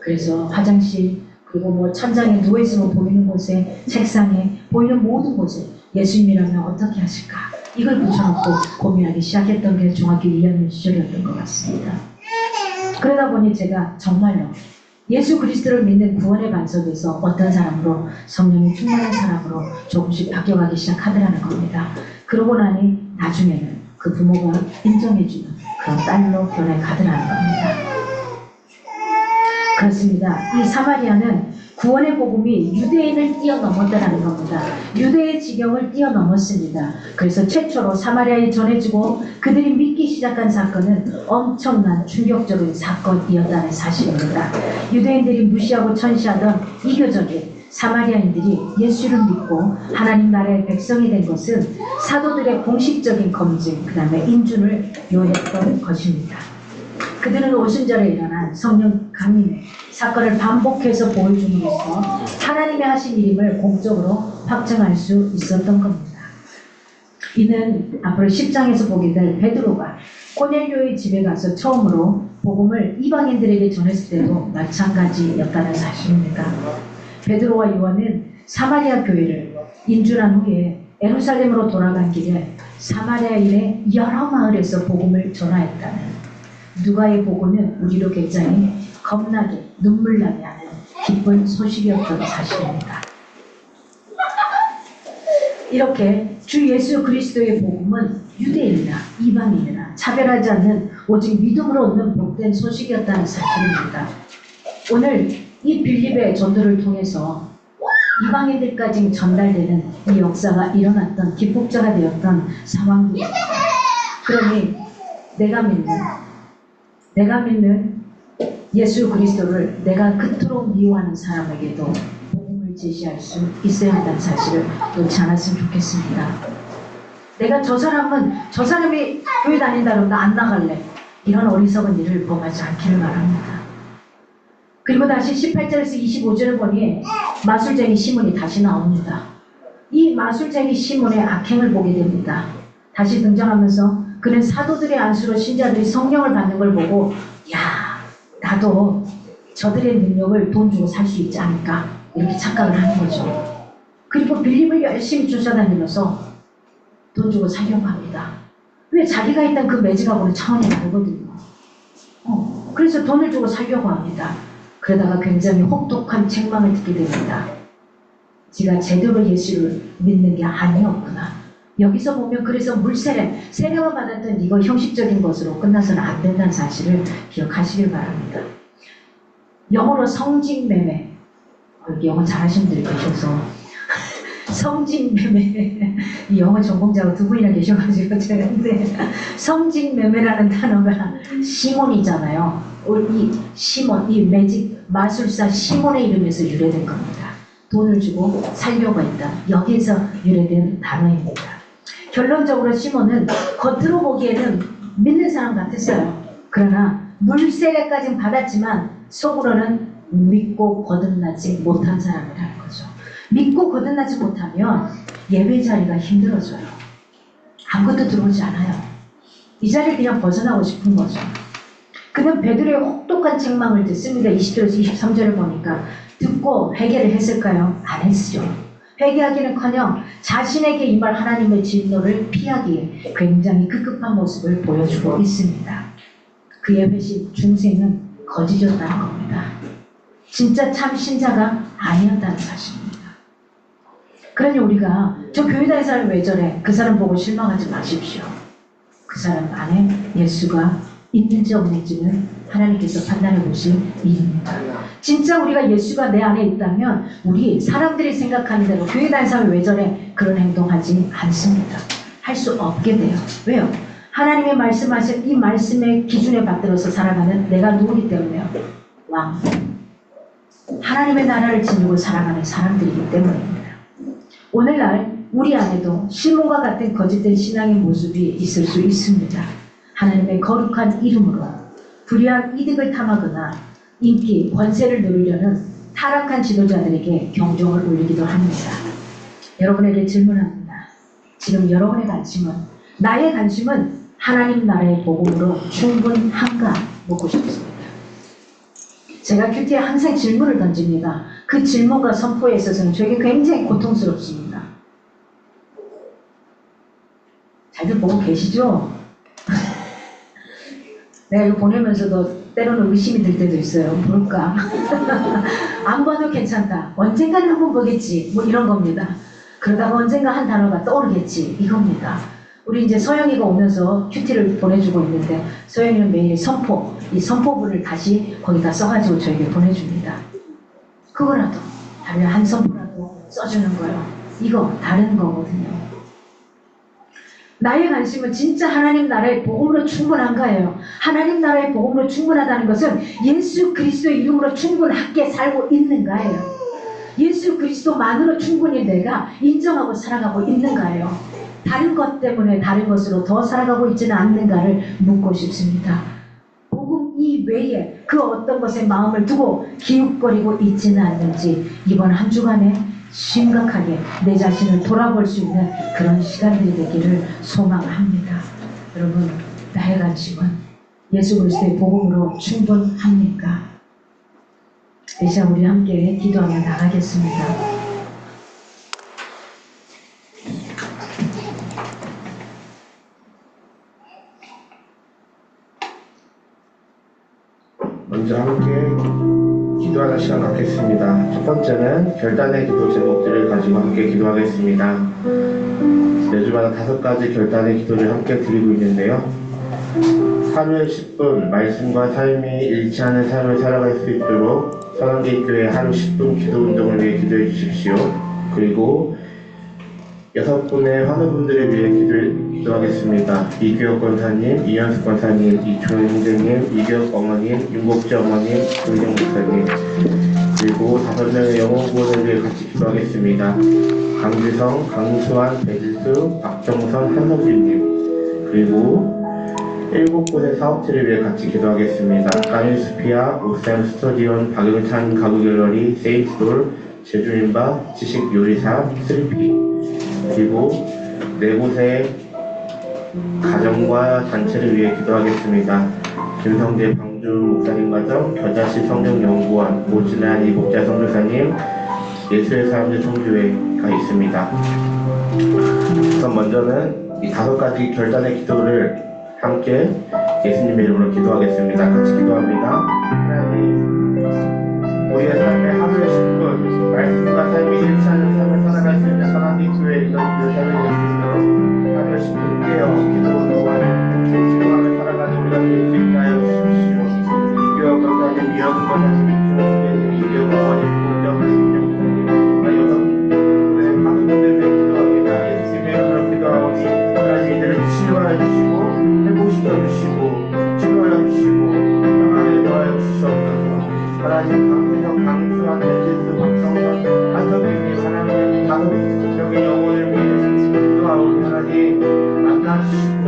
그래서 화장실, 그리고 뭐 천장에 누워있으면 보이는 곳에, 책상에 보이는 모든 곳에 예수님이라면 어떻게 하실까? 이걸 붙여놓고 고민하기 시작했던 게 중학교 2학년 시절이었던 것 같습니다. 그러다 보니 제가 정말로 예수 그리스도를 믿는 구원의 반석에서 어떤 사람으로, 성령이 충만한 사람으로 조금씩 바뀌어가기 시작하더라는 겁니다. 그러고 나니 나중에는 그 부모가 인정해주는 그런 딸로 변해가더라는 겁니다. 그렇습니다. 이 사마리아는 구원의 복음이 유대인을 뛰어넘었다는 겁니다. 유대의 지경을 뛰어넘었습니다. 그래서 최초로 사마리아에 전해지고 그들이 믿기 시작한 사건은 엄청난 충격적인 사건이었다는 사실입니다. 유대인들이 무시하고 천시하던 이교적인 사마리아인들이 예수를 믿고 하나님 나라의 백성이 된 것은 사도들의 공식적인 검증, 그 다음에 인준을 요했던 것입니다. 그들은 오순절에 일어난 성령 강림 사건을 반복해서 보여줌으로써 하나님의 하신 일임을 공적으로 확증할 수 있었던 겁니다. 이는 앞으로 10장에서 보게 될 베드로가 고넬료의 집에 가서 처음으로 복음을 이방인들에게 전했을 때도 마찬가지였다는 사실입니다. 베드로와 요한은 사마리아 교회를 인준한 후에 예루살렘으로 돌아간 길에 사마리아 일의 여러 마을에서 복음을 전하였다는 누가의 복음은 우리로 굉장히 겁나게 눈물나게 하는 기쁜 소식이었던 사실입니다. 이렇게 주 예수 그리스도의 복음은 유대인이나 이방인이나 차별하지 않는 오직 믿음으로 얻는 복된 소식이었다는 사실입니다. 오늘 이 빌립의 전도를 통해서 이방인들까지 전달되는 이 역사가 일어났던 기폭제가 되었던 상황입니다. 그러니 내가 믿는 예수 그리스도를 내가 그토록 미워하는 사람에게도 복음을 제시할 수 있어야 한다는 사실을 놓지 않았으면 좋겠습니다. 내가 저 사람이 교회 다닌다고 나 안 나갈래. 이런 어리석은 일을 범하지 않기를 바랍니다. 그리고 다시 18절에서 25절을 보니 마술쟁이 시몬이 다시 나옵니다. 이 마술쟁이 시몬의 악행을 보게 됩니다. 다시 등장하면서 그는 사도들의 안수로 신자들이 성령을 받는 걸 보고 야, 나도 저들의 능력을 돈 주고 살 수 있지 않을까 이렇게 착각을 하는 거죠. 그리고 빌립을 열심히 쫓아다니면서 돈 주고 살려고 합니다. 왜 자기가 있던 그 매직하고는 차원이 다르거든요. 그래서 돈을 주고 살려고 합니다. 그러다가 굉장히 혹독한 책망을 듣게 됩니다. 제가 제대로 예수를 믿는 게 아니었구나. 여기서 보면 그래서 세례만 받았던 이거 형식적인 것으로 끝나서는 안 된다는 사실을 기억하시길 바랍니다. 영어로 성직매매, 여기 영어 잘하시는 분들이 계셔서 성직매매, 이 영어 전공자가 두 분이나 계셔가지고 제가 근데 성직매매라는 단어가 시몬이잖아요. 이 시몬, 이 매직 마술사 시몬의 이름에서 유래된 겁니다. 돈을 주고 살려고 했다. 여기에서 유래된 단어입니다. 결론적으로 시몬은 겉으로 보기에는 믿는 사람 같았어요. 그러나 물세례까지는 받았지만 속으로는 믿고 거듭나지 못한 사람이라는 거죠. 믿고 거듭나지 못하면 예배 자리가 힘들어져요. 아무것도 들어오지 않아요. 이 자리를 그냥 벗어나고 싶은 거죠. 그는 베드로의 혹독한 책망을 듣습니다. 20절에서 23절을 보니까 듣고 회개를 했을까요? 안 했죠. 회개하기는커녕 자신에게 임할 하나님의 진노를 피하기에 굉장히 급급한 모습을 보여주고 있습니다. 그의 회심 중생은 거짓이었다는 겁니다. 진짜 참 신자가 아니었다는 사실입니다. 그러니 우리가 저 교회 다니는 사람이 왜 저래? 그 사람 보고 실망하지 마십시오. 그 사람 안에 예수가 있는지 없는지는 하나님께서 판단해 보실 일입니다. 진짜 우리가 예수가 내 안에 있다면 우리 사람들이 생각하는 대로 교회 다니는 사람이 왜 저래? 그런 행동하지 않습니다. 할 수 없게 돼요. 왜요? 하나님의 말씀하신 이 말씀의 기준에 받들어서 살아가는 내가 누구기 때문에요. 왕. 하나님의 나라를 지니고 살아가는 사람들이기 때문입니다. 오늘날 우리 안에도 시몬과 같은 거짓된 신앙의 모습이 있을 수 있습니다. 하나님의 거룩한 이름으로 불의한 이득을 탐하거나 인기, 권세를 누리려는 타락한 지도자들에게 경종을 울리기도 합니다. 여러분에게 질문합니다. 지금 여러분의 관심은, 나의 관심은 하나님 나라의 복음으로 충분한가 묻고 싶습니다. 제가 큐티에 항상 질문을 던집니다. 그 질문과 선포에 있어서는 저에게 굉장히 고통스럽습니다. 잘들 보고 계시죠? 내가 이거 보내면서도 때로는 의심이 들 때도 있어요. 볼까? 안 봐도 괜찮다. 언젠가는 한번 보겠지. 뭐 이런 겁니다. 그러다가 언젠가 한 단어가 떠오르겠지. 이겁니다. 우리 이제 서영이가 오면서 큐티를 보내주고 있는데 서영이는 매일 이 선포문을 다시 거기다 써가지고 저에게 보내줍니다. 그거라도 다른 한 선포라도 써주는 거예요. 이거 다른 거거든요. 나의 관심은 진짜 하나님 나라의 복음으로 충분한가예요. 하나님 나라의 복음으로 충분하다는 것은 예수 그리스도의 이름으로 충분하게 살고 있는가예요. 예수 그리스도만으로 충분히 내가 인정하고 살아가고 있는가예요. 다른 것 때문에 다른 것으로 더 살아가고 있지는 않는가를 묻고 싶습니다. 복음 이외에 그 어떤 것에 마음을 두고 기웃거리고 있지는 않는지 이번 한 주간에 심각하게 내 자신을 돌아볼 수 있는 그런 시간들이 되기를 소망합니다. 여러분, 나의 관심은 예수 그리스도의 복음으로 충분합니까? 이 시간 우리 함께 기도하며 나가겠습니다. 않겠습니다. 첫 번째는 결단의 기도 제목들을 가지고 함께 기도하겠습니다. 매주마다 5가지 결단의 기도를 함께 드리고 있는데요. 하루에 10분 말씀과 삶이 일치하는 삶을 살아갈 수 있도록 선한계교회 하루 10분 기도 운동을 위해 기도해 주십시오. 그리고 6분의 환우분들을 위해 기도하겠습니다. 이규혁 권사님, 이현숙 권사님, 이초현 형제님, 이규혁 어머님, 윤복지 어머님, 조희정 목사님, 그리고 5명의 영혼구원을 위해 같이 기도하겠습니다. 강지성, 강수환, 배지수, 박정선, 한성진님, 그리고 7곳의 사업체를 위해 같이 기도하겠습니다. 까밀스피아, 오쌤 스터디온, 박용찬 가구갤러리, 세인트돌, 제주민박, 지식요리사, 슬피, 그리고 4곳의 가정과 단체를 위해 기도하겠습니다. 김성재 방주 목사님 가정, 겨자씨 성경연구원, 모진한 이복자 선교사님, 예수의 사람들 총교회가 있습니다. 우선 먼저는 이 5가지 결단의 기도를 함께 예수님의 이름으로 기도하겠습니다. 같이 기도합니다. 하나님, 우리의 삶에 하루에 10분 말씀과 삶이 일치하는 삶을 살아갈 수 있는 선한계교회 리더분들 삶을 낼 수 있도록 하루에 10분 깨어 기도하는 기도하며 살아가는 우리가 될 수 있게 하여 주십시오. 이교혁 강사님, 이현숙 권사님, 이초현 이교혁 어머니, 부국장 선생님, 여성분의 하늘분들 위해 기도합니다. 예수님의 이름으로 기도하오니 하나님 이들을 치유하여 주시고 회복시켜 주시고 치료하여 주시고 평안에 더하여 주시옵소서. 하나님 강민석, 강수한, 배지수, 박성선, 한석규님 하나님 5명의 영혼을 위해 기도하오니 하나님 만나주시고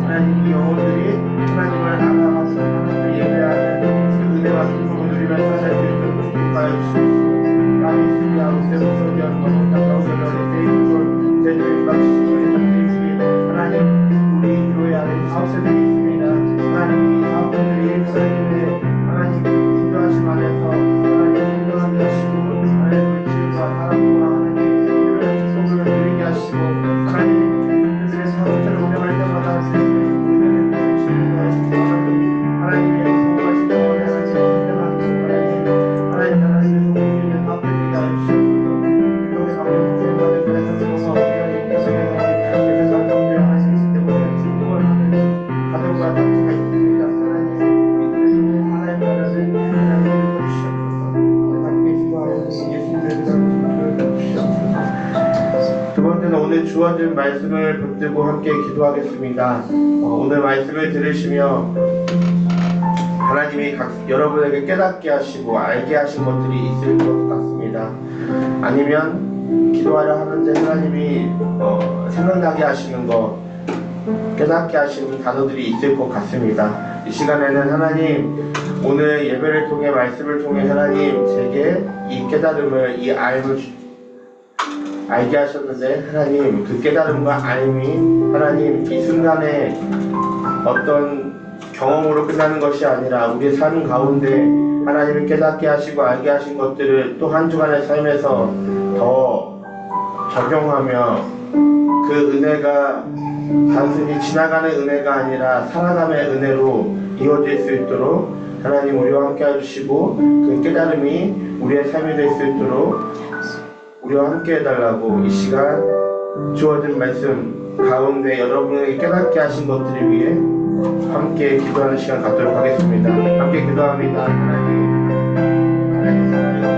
하나님 이 영혼들이 하나님을 알아가서 하나님을 예배하는 그 은혜와 성공을 누리면서 살 수 있도록 축복하여 주시옵소서. 나미스야 우세우소리언 너무나가오소리언 세이프솔 제주인박 시시소리 전세이프기 하나님 우리 교회 안에 사업체들이 있습니다. 하나님 이 사업체들이 하나님 기도하심 안에서 하나님 기도하게 하시고 하나님 물질과 사랑과 하나님 이런 축복을 누리게 하시고 하나님 그들의 사업체를 운영할 때마다 은혜를 주시고 하나님의 소원하신 영혼을 하나님 하나님의 소원을 앞에 되게 하시옵소서. 이동에 가면 소원받을 때 하시고서 하나님 그래서 안정되어 하시기 때문에 축복을 하는 가정과 단체가 있습니다. 하나님 하나님 나라를 하나님 주시옵소서. 함께 기도하고 예수님의 이름으로 주시옵소서. 두 번째는 오늘 주어진 말씀을 붙들고 함께 기도하겠습니다. 오늘 말씀을 들으시며 하나님이 여러분에게 깨닫게 하시고 알게 하신 것들이 있을 것 같습니다. 아니면 기도하려 하는데 하나님이 생각나게 하시는 것, 깨닫게 하시는 단어들이 있을 것 같습니다. 이 시간에는 하나님 오늘 예배를 통해 말씀을 통해 하나님 제게 이 깨달음을 이 알게 하셨는데 하나님 그 깨달음과 알미 하나님 이 순간에 어떤 경험으로 끝나는 것이 아니라 우리의 삶 가운데 하나님이 깨닫게 하시고 알게 하신 것들을 또 한 주간의 삶에서 더 적용하며 그 은혜가 단순히 지나가는 은혜가 아니라 살아남의 은혜로 이어질 수 있도록 하나님 우리와 함께 해주시고 그 깨달음이 우리의 삶이 될 수 있도록 우리와 함께 해달라고 이 시간 주어진 말씀 가운데 여러분에게 깨닫게 하신 것들을 위해 함께 기도하는 시간 갖도록 하겠습니다. 함께 기도합니다. 하나님 사랑해요.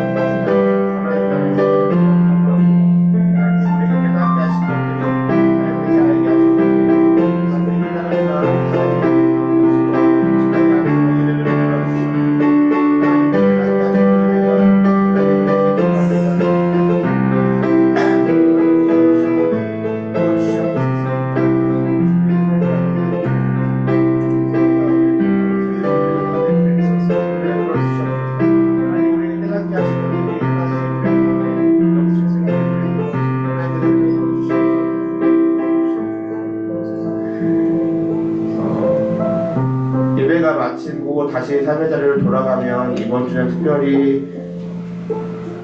마치고 다시 삶의 자리로 돌아가면 이번 주는 특별히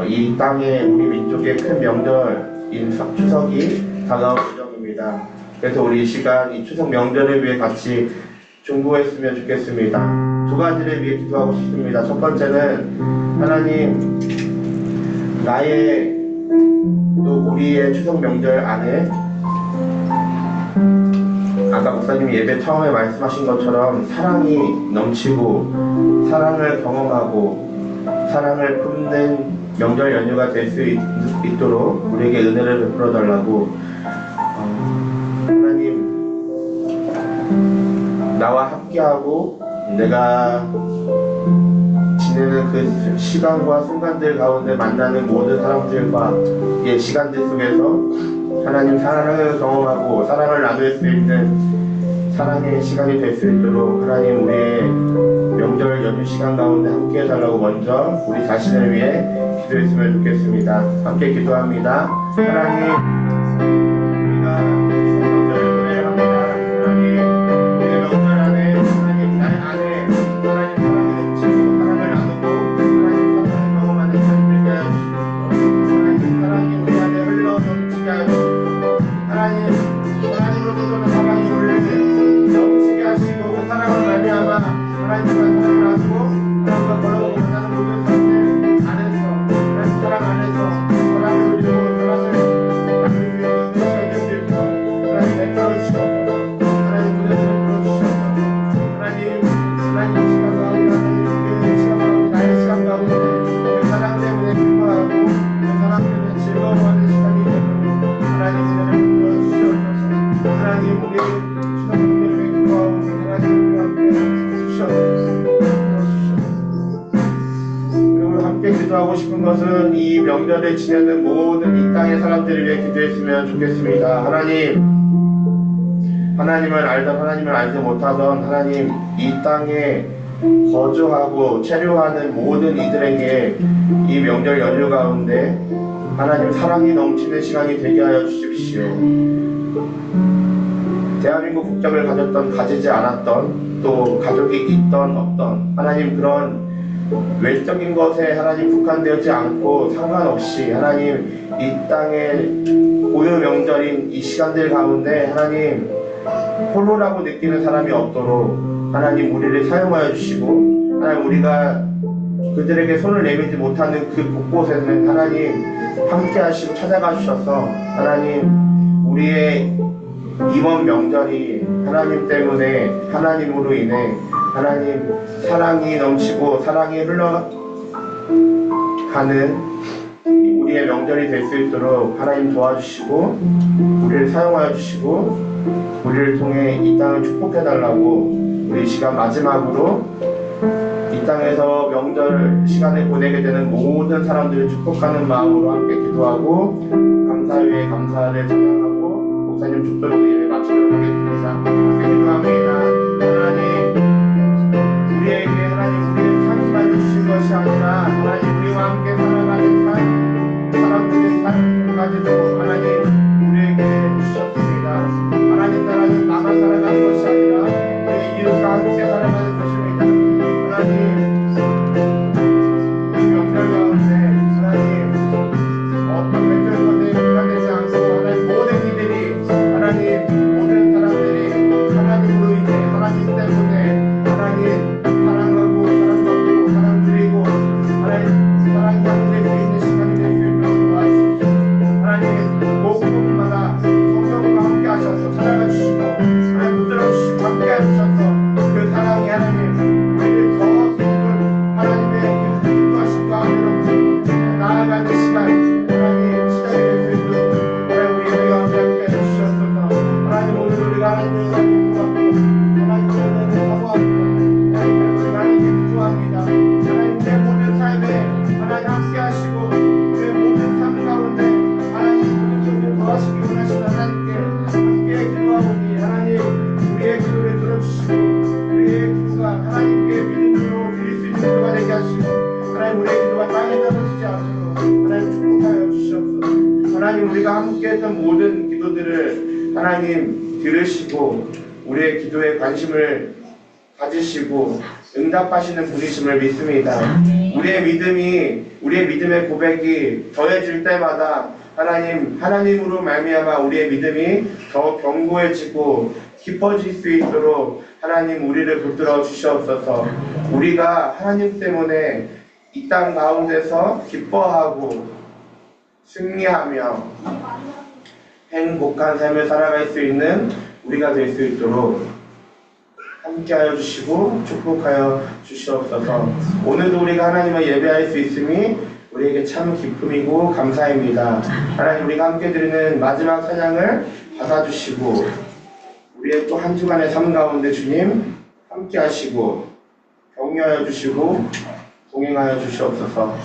이 땅에 우리 민족의 큰 명절인 추석이 다가올 예정입니다. 그래서 우리 이 시간 이 추석 명절을 위해 같이 중보했으면 좋겠습니다. 2가지를 위해 기도하고 싶습니다. 첫 번째는 하나님 나의 또 우리의 추석 명절 안에 아까 목사님이 예배 처음에 말씀하신 것처럼 사랑이 넘치고 사랑을 경험하고 사랑을 품는 명절 연휴가 될 수 있도록 우리에게 은혜를 베풀어 달라고 하나님 나와 함께하고 내가 지내는 그 시간과 순간들 가운데 만나는 모든 사람들과의 시간들 속에서 하나님 사랑을 경험하고 사랑을 나눌 수 있는 사랑의 시간이 될 수 있도록 하나님 우리의 명절 연휴 시간 가운데 함께 해달라고 먼저 우리 자신을 위해 기도했으면 좋겠습니다. 함께 기도합니다. 하나님 우리가 명절을 노래합니다. 하나님 우리의 명절 안에 하나님 날 안에 하나님 사랑을 넘치고 사랑을 나누고 하나님 사랑을 경험하는 삶을 되게 하시고 하나님 사랑이 우리 안에 흘러 넘치게 하시고 하나님으로부터는 사랑이 우리를 넘치게 하시고 그 사랑을 말미암아 하나님과 사랑을 나누고 하나님과 걸어오고 만나는 모든 사람들 안에서 하나님 사랑 안에서 사랑을 누리고 사랑을 나눌 수 있는 시간이 될 수 있고 하나님 내버려 주시옵소서. 하나님 은혜를 베풀어 주시옵소서. 하나님 시간 가운데 하나님 시간 가운데 나의 시간 가운데 그 사랑 때문에 기뻐하고 그 사랑 때문에 즐거워하는 시간이 되도록 하나님 은혜를 베풀어 주시옵소서. 하나님 우리 추석 명절을 기뻐하고 하나님 우리와 함께 주시옵소서. 그리고 함께 기도하고 싶은 것은 이 명절을 지내는 모든 이 땅의 사람들을 위해 기도했으면 좋겠습니다. 하나님을 알던 하나님을 알지 못하던 하나님 이 땅에 거주하고 체류하는 모든 이들에게 이 명절 연휴 가운데 하나님 사랑이 넘치는 시간이 되게 하여 주십시오. 대한민국 국적을 가지지 않았던 또 가족이 있던 없던 하나님 그런 외적인 것에 하나님 국한되지 않고 상관없이 하나님 이 땅의 고유 명절인 이 시간들 가운데 하나님 홀로라고 느끼는 사람이 없도록 하나님 우리를 사용하여 주시고 하나님 우리가 그들에게 손을 내밀지 못하는 그 곳곳에는 하나님 함께 하시고 찾아가 주셔서 하나님 우리의 이번 명절이 하나님 때문에 하나님으로 인해 하나님 사랑이 넘치고 사랑이 흘러가는 우리의 명절이 될 수 있도록 하나님 도와주시고 우리를 사용하여 주시고 우리를 통해 이 땅을 축복해 달라고 우리 시간 마지막으로 이 땅에서 명절 시간을 보내게 되는 모든 사람들을 축복하는 마음으로 함께 기도하고 감사 위에 감사를 찬양하고 목사님 축도로 예배 마치도록 하겠습니다. 함께 기도합니다. 하나님 우리에게 하나님 우리의 삶만 주신 것이 아니라 하나님 우리와 함께 살아가는 사람들의 삶까지도 하나님 우리에게 주셨습니다. 하나님 나라는 나만 살아가는 것이 아니라 우리 이웃과 함께 살아가는 것입니다. 하나님 이 명절 가운데 하나님 어떤 명절 가운데 국한되지 않고 하나님 모든 이들이 하나님 모든 사람들이 하나님으로 인해 하나님 때문에 하나님 사랑하고 사랑받고 사랑 드리고 하나님 사랑이 함께 수 있는 시간이 될 수 있도록 도와주십시오. 하나님 모국마다 성령과 함께 하셔서 찾아가 주시고 하나님 붙들어 주시고 함께 하셔서 그 사랑이 하나님 우리를 더 깊은 하나님의 기도하신 가운데로 나아가는 시간 하나님 시작이 될 수 있도록 하나님 우리 예배가 함께 해주셨소서. 하나님 오늘 우리가 하나님을 기도하고 하나님을 사모하고 하나님 하나님께 기도합니다. 하나님 내 모든 삶에 하나님 함께 하시고 내 모든 삶 가운데 하나님 모든 것을 더하시기 원하시는 하나님께 함께 기도하오니 하나님 우리의 기도를 들어주시고 우리의 기도가 하나님께 믿음으로 드릴 수 있는 기도가 되게 하시고 하나님 우리의 기도가 땅에 떨어지지 않도록 하나님 축복하여 주시옵소서. 하나님 우리가 함께 했던 모든 기도들을 하나님 들으시고 우리의 기도에 관심을 가지시고 응답하시는 분이심을 믿습니다. 우리의 믿음의 고백이 더해질 때마다 하나님으로 말미암아 우리의 믿음이 더 견고해지고 깊어질 수 있도록 하나님 우리를 붙들어 주시옵소서. 우리가 하나님 때문에 이 땅 가운데서 기뻐하고 승리하며 행복한 삶을 살아갈 수 있는 우리가 될 수 있도록 함께하여 주시고 축복하여 주시옵소서. 오늘도 우리가 하나님을 예배할 수 있음이 우리에게 참 기쁨이고 감사입니다. 하나님, 우리가 함께 드리는 마지막 찬양을 받아주시고 우리의 또 한 주간의 삶 가운데 주님 함께 하시고 격려하여 주시고 동행하여 주시옵소서.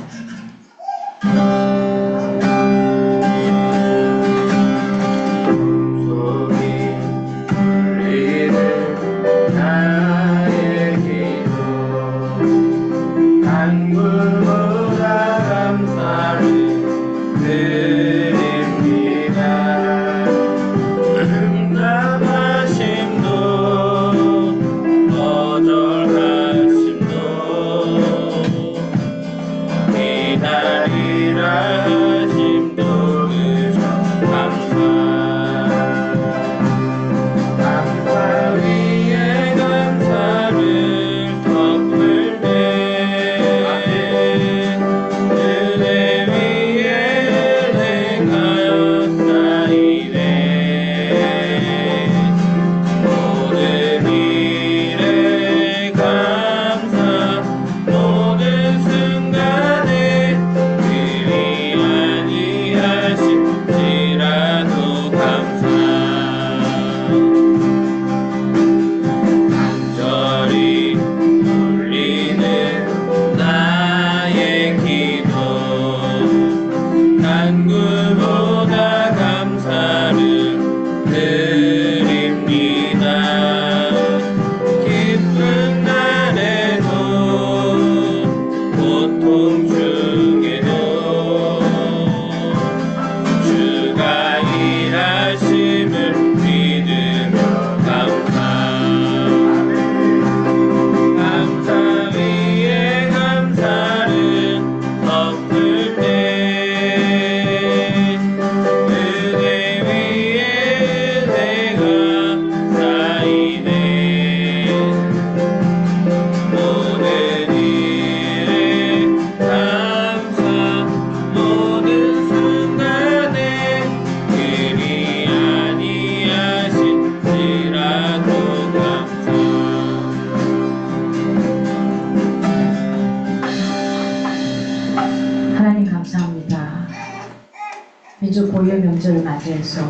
민족 고유 명절을 맞이해서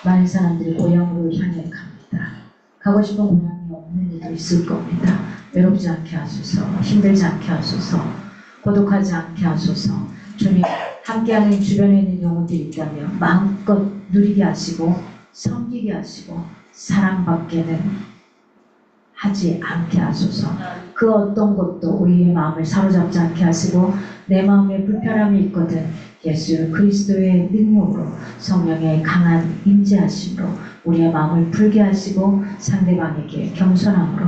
많은 사람들이 고향으로 향해 갑니다. 가고 싶은 고향이 없는 이도 있을 겁니다. 외롭지 않게 하소서, 힘들지 않게 하소서, 고독하지 않게 하소서. 주님, 함께하는 주변에 있는 영혼들이 있다면 마음껏 누리게 하시고 섬기게 하시고 사랑받게는 하지 않게 하소서. 그 어떤 것도 우리의 마음을 사로잡지 않게 하시고 내 마음에 불편함이 있거든 예수 그리스도의 능력으로 성령의 강한 임재하심으로 우리의 마음을 풀게 하시고 상대방에게 겸손함으로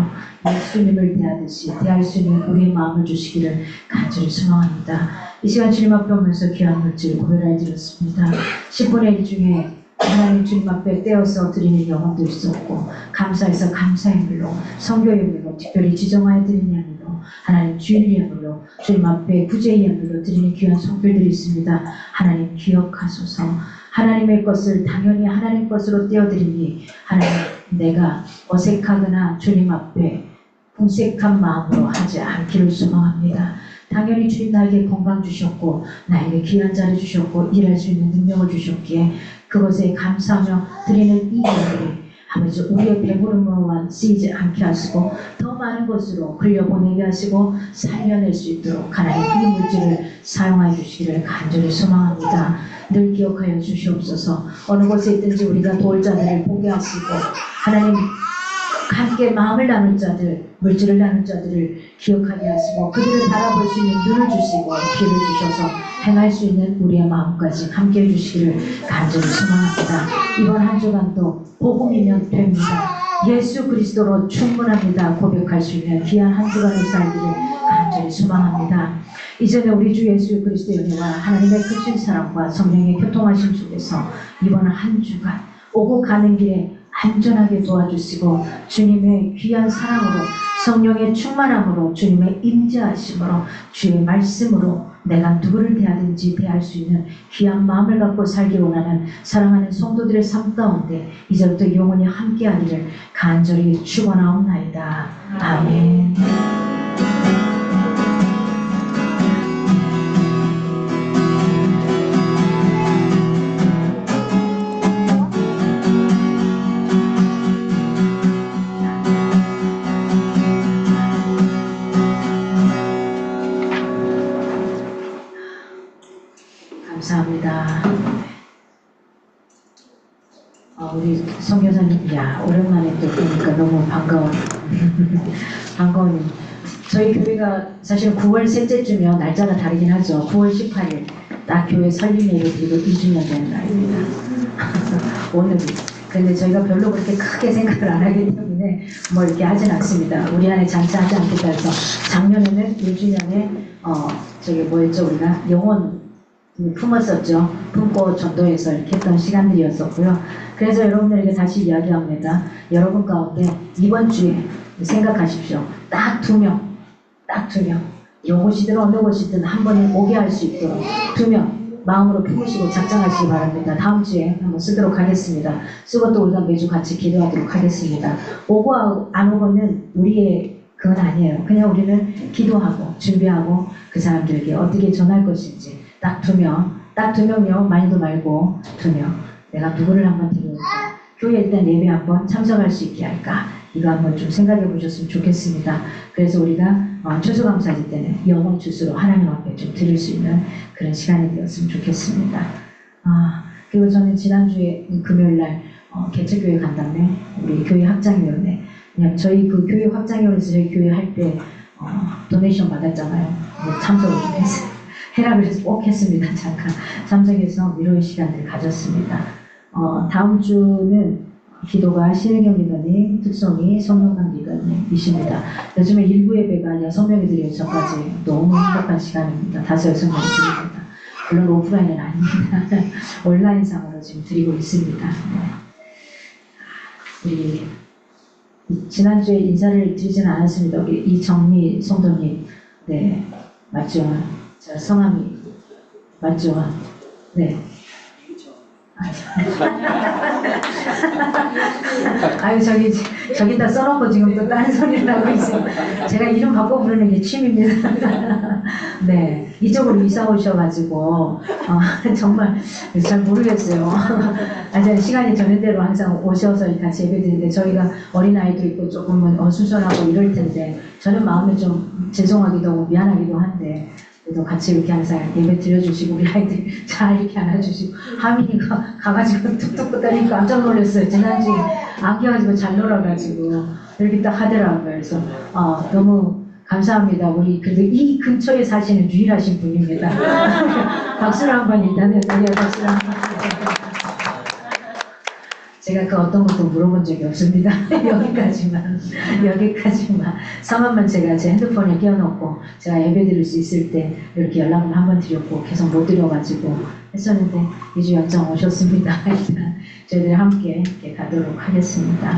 예수님을 대하듯이 대할 수 있는 우리의 마음을 주시기를 간절히 소망합니다. 이 시간 주님 앞에 오면서 귀한 물질을 고별하여 드렸습니다. 10분의 1 중에 하나님 주님 앞에 떼어서 드리는 영혼도 있었고 감사해서 감사의 물로 선교 예물로 특별히 지정하여 드리는 예물로 하나님 주일 예물로 주님 앞에 구제 예물로 드리는 귀한 선물들이 있습니다. 하나님 기억하소서. 하나님의 것을 당연히 하나님 것으로 떼어드리니 하나님 내가 어색하거나 주님 앞에 궁색한 마음으로 하지 않기를 소망합니다. 당연히 주님 나에게 건강 주셨고 나에게 귀한 자리 주셨고 일할 수 있는 능력을 주셨기에 그것에 감사하며 드리는 이 예물이 아버지 우리의 배부름으로만 쓰이지 않게 하시고 더 많은 것으로 흘려보내게 하시고 살려낼 수 있도록 하나님 이 물질을 사용하여 주시기를 간절히 소망합니다. 늘 기억하여 주시옵소서. 어느 곳에 있든지 우리가 도울 자들을 보게 하시고 하나님 함께 마음을 나눌 자들, 물질을 나눌 자들을 기억하게 하시고 그들을 바라볼 수 있는 눈을 주시고 귀를 주셔서 행할 수 있는 우리의 마음까지 함께 해주시기를 간절히 소망합니다. 이번 한 주간도 복음이면 됩니다. 예수 그리스도로 충분합니다. 고백할 수 있는 귀한 한 주간을 살기를 간절히 소망합니다. 이제는 우리 주 예수 그리스도의 은혜와 하나님의 크신 사랑과 성령의 교통하심 속에서 이번 한 주간 오고 가는 길에 안전하게 도와주시고 주님의 귀한 사랑으로 성령의 충만함으로 주님의 임재하심으로 주의 말씀으로 내가 누구를 대하든지 대할 수 있는 귀한 마음을 갖고 살기 원하는 사랑하는 성도들의 삶 가운데 이제부터 영원히 함께하기를 간절히 축원하옵나이다. 아멘. 감사합니다. 우리 성교사님, 야 오랜만에 또 보니까 너무 반가워요. 반가워요. 저희 교회가 사실은 9월 셋째 주면 날짜가 다르긴 하죠. 9월 18일 딱 교회 설립 예배 드리고 2주년 되는 날입니다. 오늘이. 근데 저희가 별로 그렇게 크게 생각을 안 하기 때문에 뭐 이렇게 하진 않습니다. 우리 안에 장차하지 않겠다 해서 작년에는 1주년에 저기 뭐였죠, 우리가 영혼 품었었죠. 품고 전도해서 이렇게 했던 시간들이었었고요. 그래서 여러분들에게 다시 이야기합니다. 여러분 가운데 이번 주에 생각하십시오. 딱 두 명. 요곳이든 어느 곳이든 한 번에 오게 할 수 있도록 2명 마음으로 품으시고 작정하시기 바랍니다. 다음 주에 한번 쓰도록 하겠습니다. 쓰고 또 우리가 매주 같이 기도하도록 하겠습니다. 오고 안 오고는 우리의 그건 아니에요. 그냥 우리는 기도하고 준비하고 그 사람들에게 어떻게 전할 것인지 딱 2명요. 많이도 말고 2명. 내가 누구를 한번 데려올까? 교회 일단 예배 한번 참석할 수 있게 할까? 이거 한번 좀 생각해 보셨으면 좋겠습니다. 그래서 우리가 추수감사절 때는 영혼 주수로 하나님 앞에 좀 드릴 수 있는 그런 시간이 되었으면 좋겠습니다. 그리고 저는 지난주에 금요일날 개척교회 간 다음에 우리 교회 확장위원회 그냥 저희 그 교회 확장위원회에서 저희 교회 할 때 도네이션 받았잖아요. 참석을 좀 했어요. 해라 그래서 꼭 했습니다. 잠깐 참석해서 위로의 시간을 가졌습니다. 다음 주는 기도가 신혜경 리더님, 특송이 성령강 리더님이십니다. 요즘에 일부 예배가 6명이 드려요. 저까지 너무 행복한 시간입니다. 5, 6명이 드립니다. 물론 오프라인은 아닙니다. 온라인상으로 지금 드리고 있습니다. 네. 우리 지난주에 인사를 드리진 않았습니다. 우리 이정미 성도님, 네 맞죠? 자, 성함이 맞죠? 네. 아유 저기다 써놓고 지금 또 다른 소리를 하고 있어요. 제가 이름 바꿔 부르는 게 취미입니다. 네, 이쪽으로 이사 오셔가지고 정말 잘 모르겠어요. 시간이 전에대로 항상 오셔서 같이 예배드리는데 저희가 어린아이도 있고 조금은 어수선하고 이럴 텐데 저는 마음에 좀 죄송하기도 하고 미안하기도 한데 그래도 같이 이렇게 항상 예배 드려주시고 우리 아이들 잘 이렇게 안아주시고 하민이가 가가지고 툭툭 떠다니까 깜짝 놀랐어요. 지난주에 안겨가지고 잘 놀아가지고 이렇게 딱 하더라고요. 그래서 너무 감사합니다. 우리 그래도 이 근처에 사시는 유일하신 분입니다. 박수를 한번 일단은 박수를 한번. 제가 그 어떤 것도 물어본 적이 없습니다. 여기까지만. 성함만 제가 제 핸드폰에 끼워놓고 제가 예배 드릴 수 있을 때 이렇게 연락을 한번 드렸고 계속 못 드려가지고 했었는데 2주 연장 오셨습니다. 일단 저희들 함께 이렇게 가도록 하겠습니다.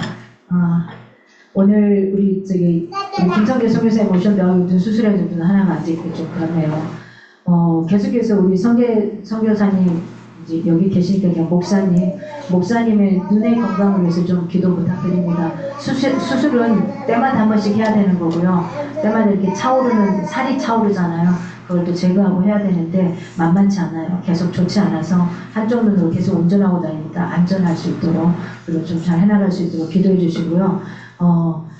오늘 우리 김성재 선교사님 오셨는데 눈 수술해준 분 하나가 아직 좀 그렇네요. 계속해서 우리 선교사님 이제 여기 계시니까 그냥 목사님의 눈의 건강을 위해서 좀 기도 부탁드립니다. 수술은 때마다 한 번씩 해야 되는 거고요. 때마다 이렇게 살이 차오르잖아요. 그걸 또 제거하고 해야 되는데 만만치 않아요. 계속 좋지 않아서 한쪽 눈으로 계속 운전하고 다닙니다. 안전할 수 있도록 그리고 좀 잘 해나갈 수 있도록 기도해 주시고요.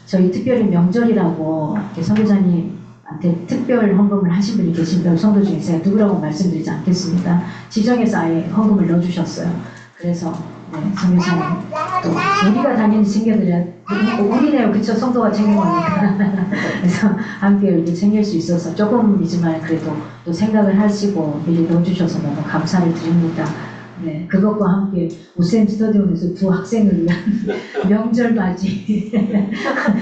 저희 특별히 명절이라고 선교사님한테 특별 헌금을 하신 분이 계신다고 성도 중에 제가 누구라고 말씀드리지 않겠습니다. 지정해서 아예 헌금을 넣어주셨어요. 그래서 선교사님 또 우리가 당연히 챙겨드려야 우리네요. 그쵸? 성도가 챙긴 거니까. 그래서 함께 이렇게 챙길 수 있어서 조금이지만 그래도 또 생각을 하시고 미리 넣어주셔서 너무 감사를 드립니다. 네, 그것과 함께 우셈 스터디움에서 두 학생을 위한 명절 바지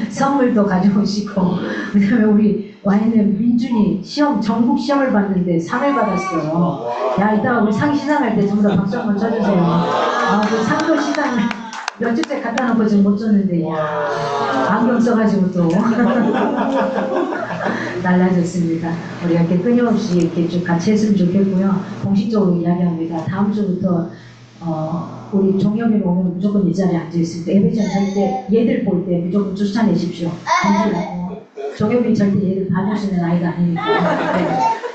선물도 가져오시고 그 다음에 우리 와 있는 민준이 전국 시험을 봤는데 3을 받았어요. 야, 이따가 우리 상 시상할 때 전부 다 박수 한번 쳐주세요. 그 상도 시상을 몇 주째 갖다 놓고 지금 못 줬는데, 안경 써가지고 또 달라졌습니다. 우리 이렇게 끊임없이 이렇게 쭉 같이 했으면 좋겠고요. 공식적으로 이야기합니다. 다음 주부터 우리 종혁이로 오면 무조건 이 자리에 앉아 있을 때 예배 전할 때 얘들 볼 때 무조건 쫓아내십시오. 종혁이 절대 얘를 봐주시는 아이가 아니니까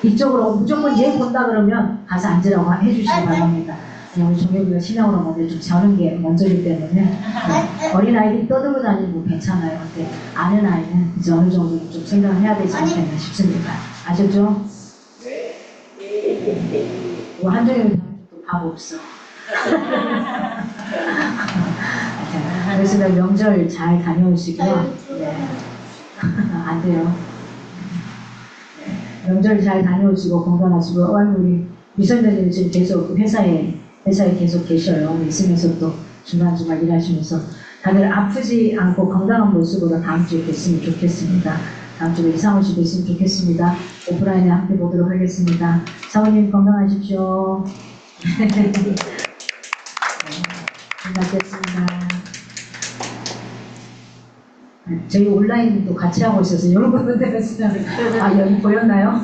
이쪽으로 무조건 얘 본다 그러면 가서 앉으라고 해주시기 바랍니다. 우리 종혁이가 신앙으로 먼저 좀 자는 게 먼저이기 때문에 어린 아이들이 떠들고 다니는 거 괜찮아요. 근데 아는 아이는 이제 어느 정도 좀 생각을 해야 되지 않겠나 싶습니다. 아셨죠? 뭐 한정이 또 밥 없어. 그래서 명절 잘 다녀오시고요. 네. 안 돼요. 네. 명절 잘 다녀오시고 건강하시고 우리 미선배님 지금 계속 회사에 계속 계셔요. 있으면서 또 중간중간 일하시면서 다들 아프지 않고 건강한 모습으로 다음 주에 뵀으면 좋겠습니다. 다음 주에 이상호 씨 뵀으면 좋겠습니다. 오프라인에 함께 보도록 하겠습니다. 사모님 건강하십시오. 끝났겠습니다. 저희 온라인도 같이 하고 있어서 여러분들 여기 보였나요?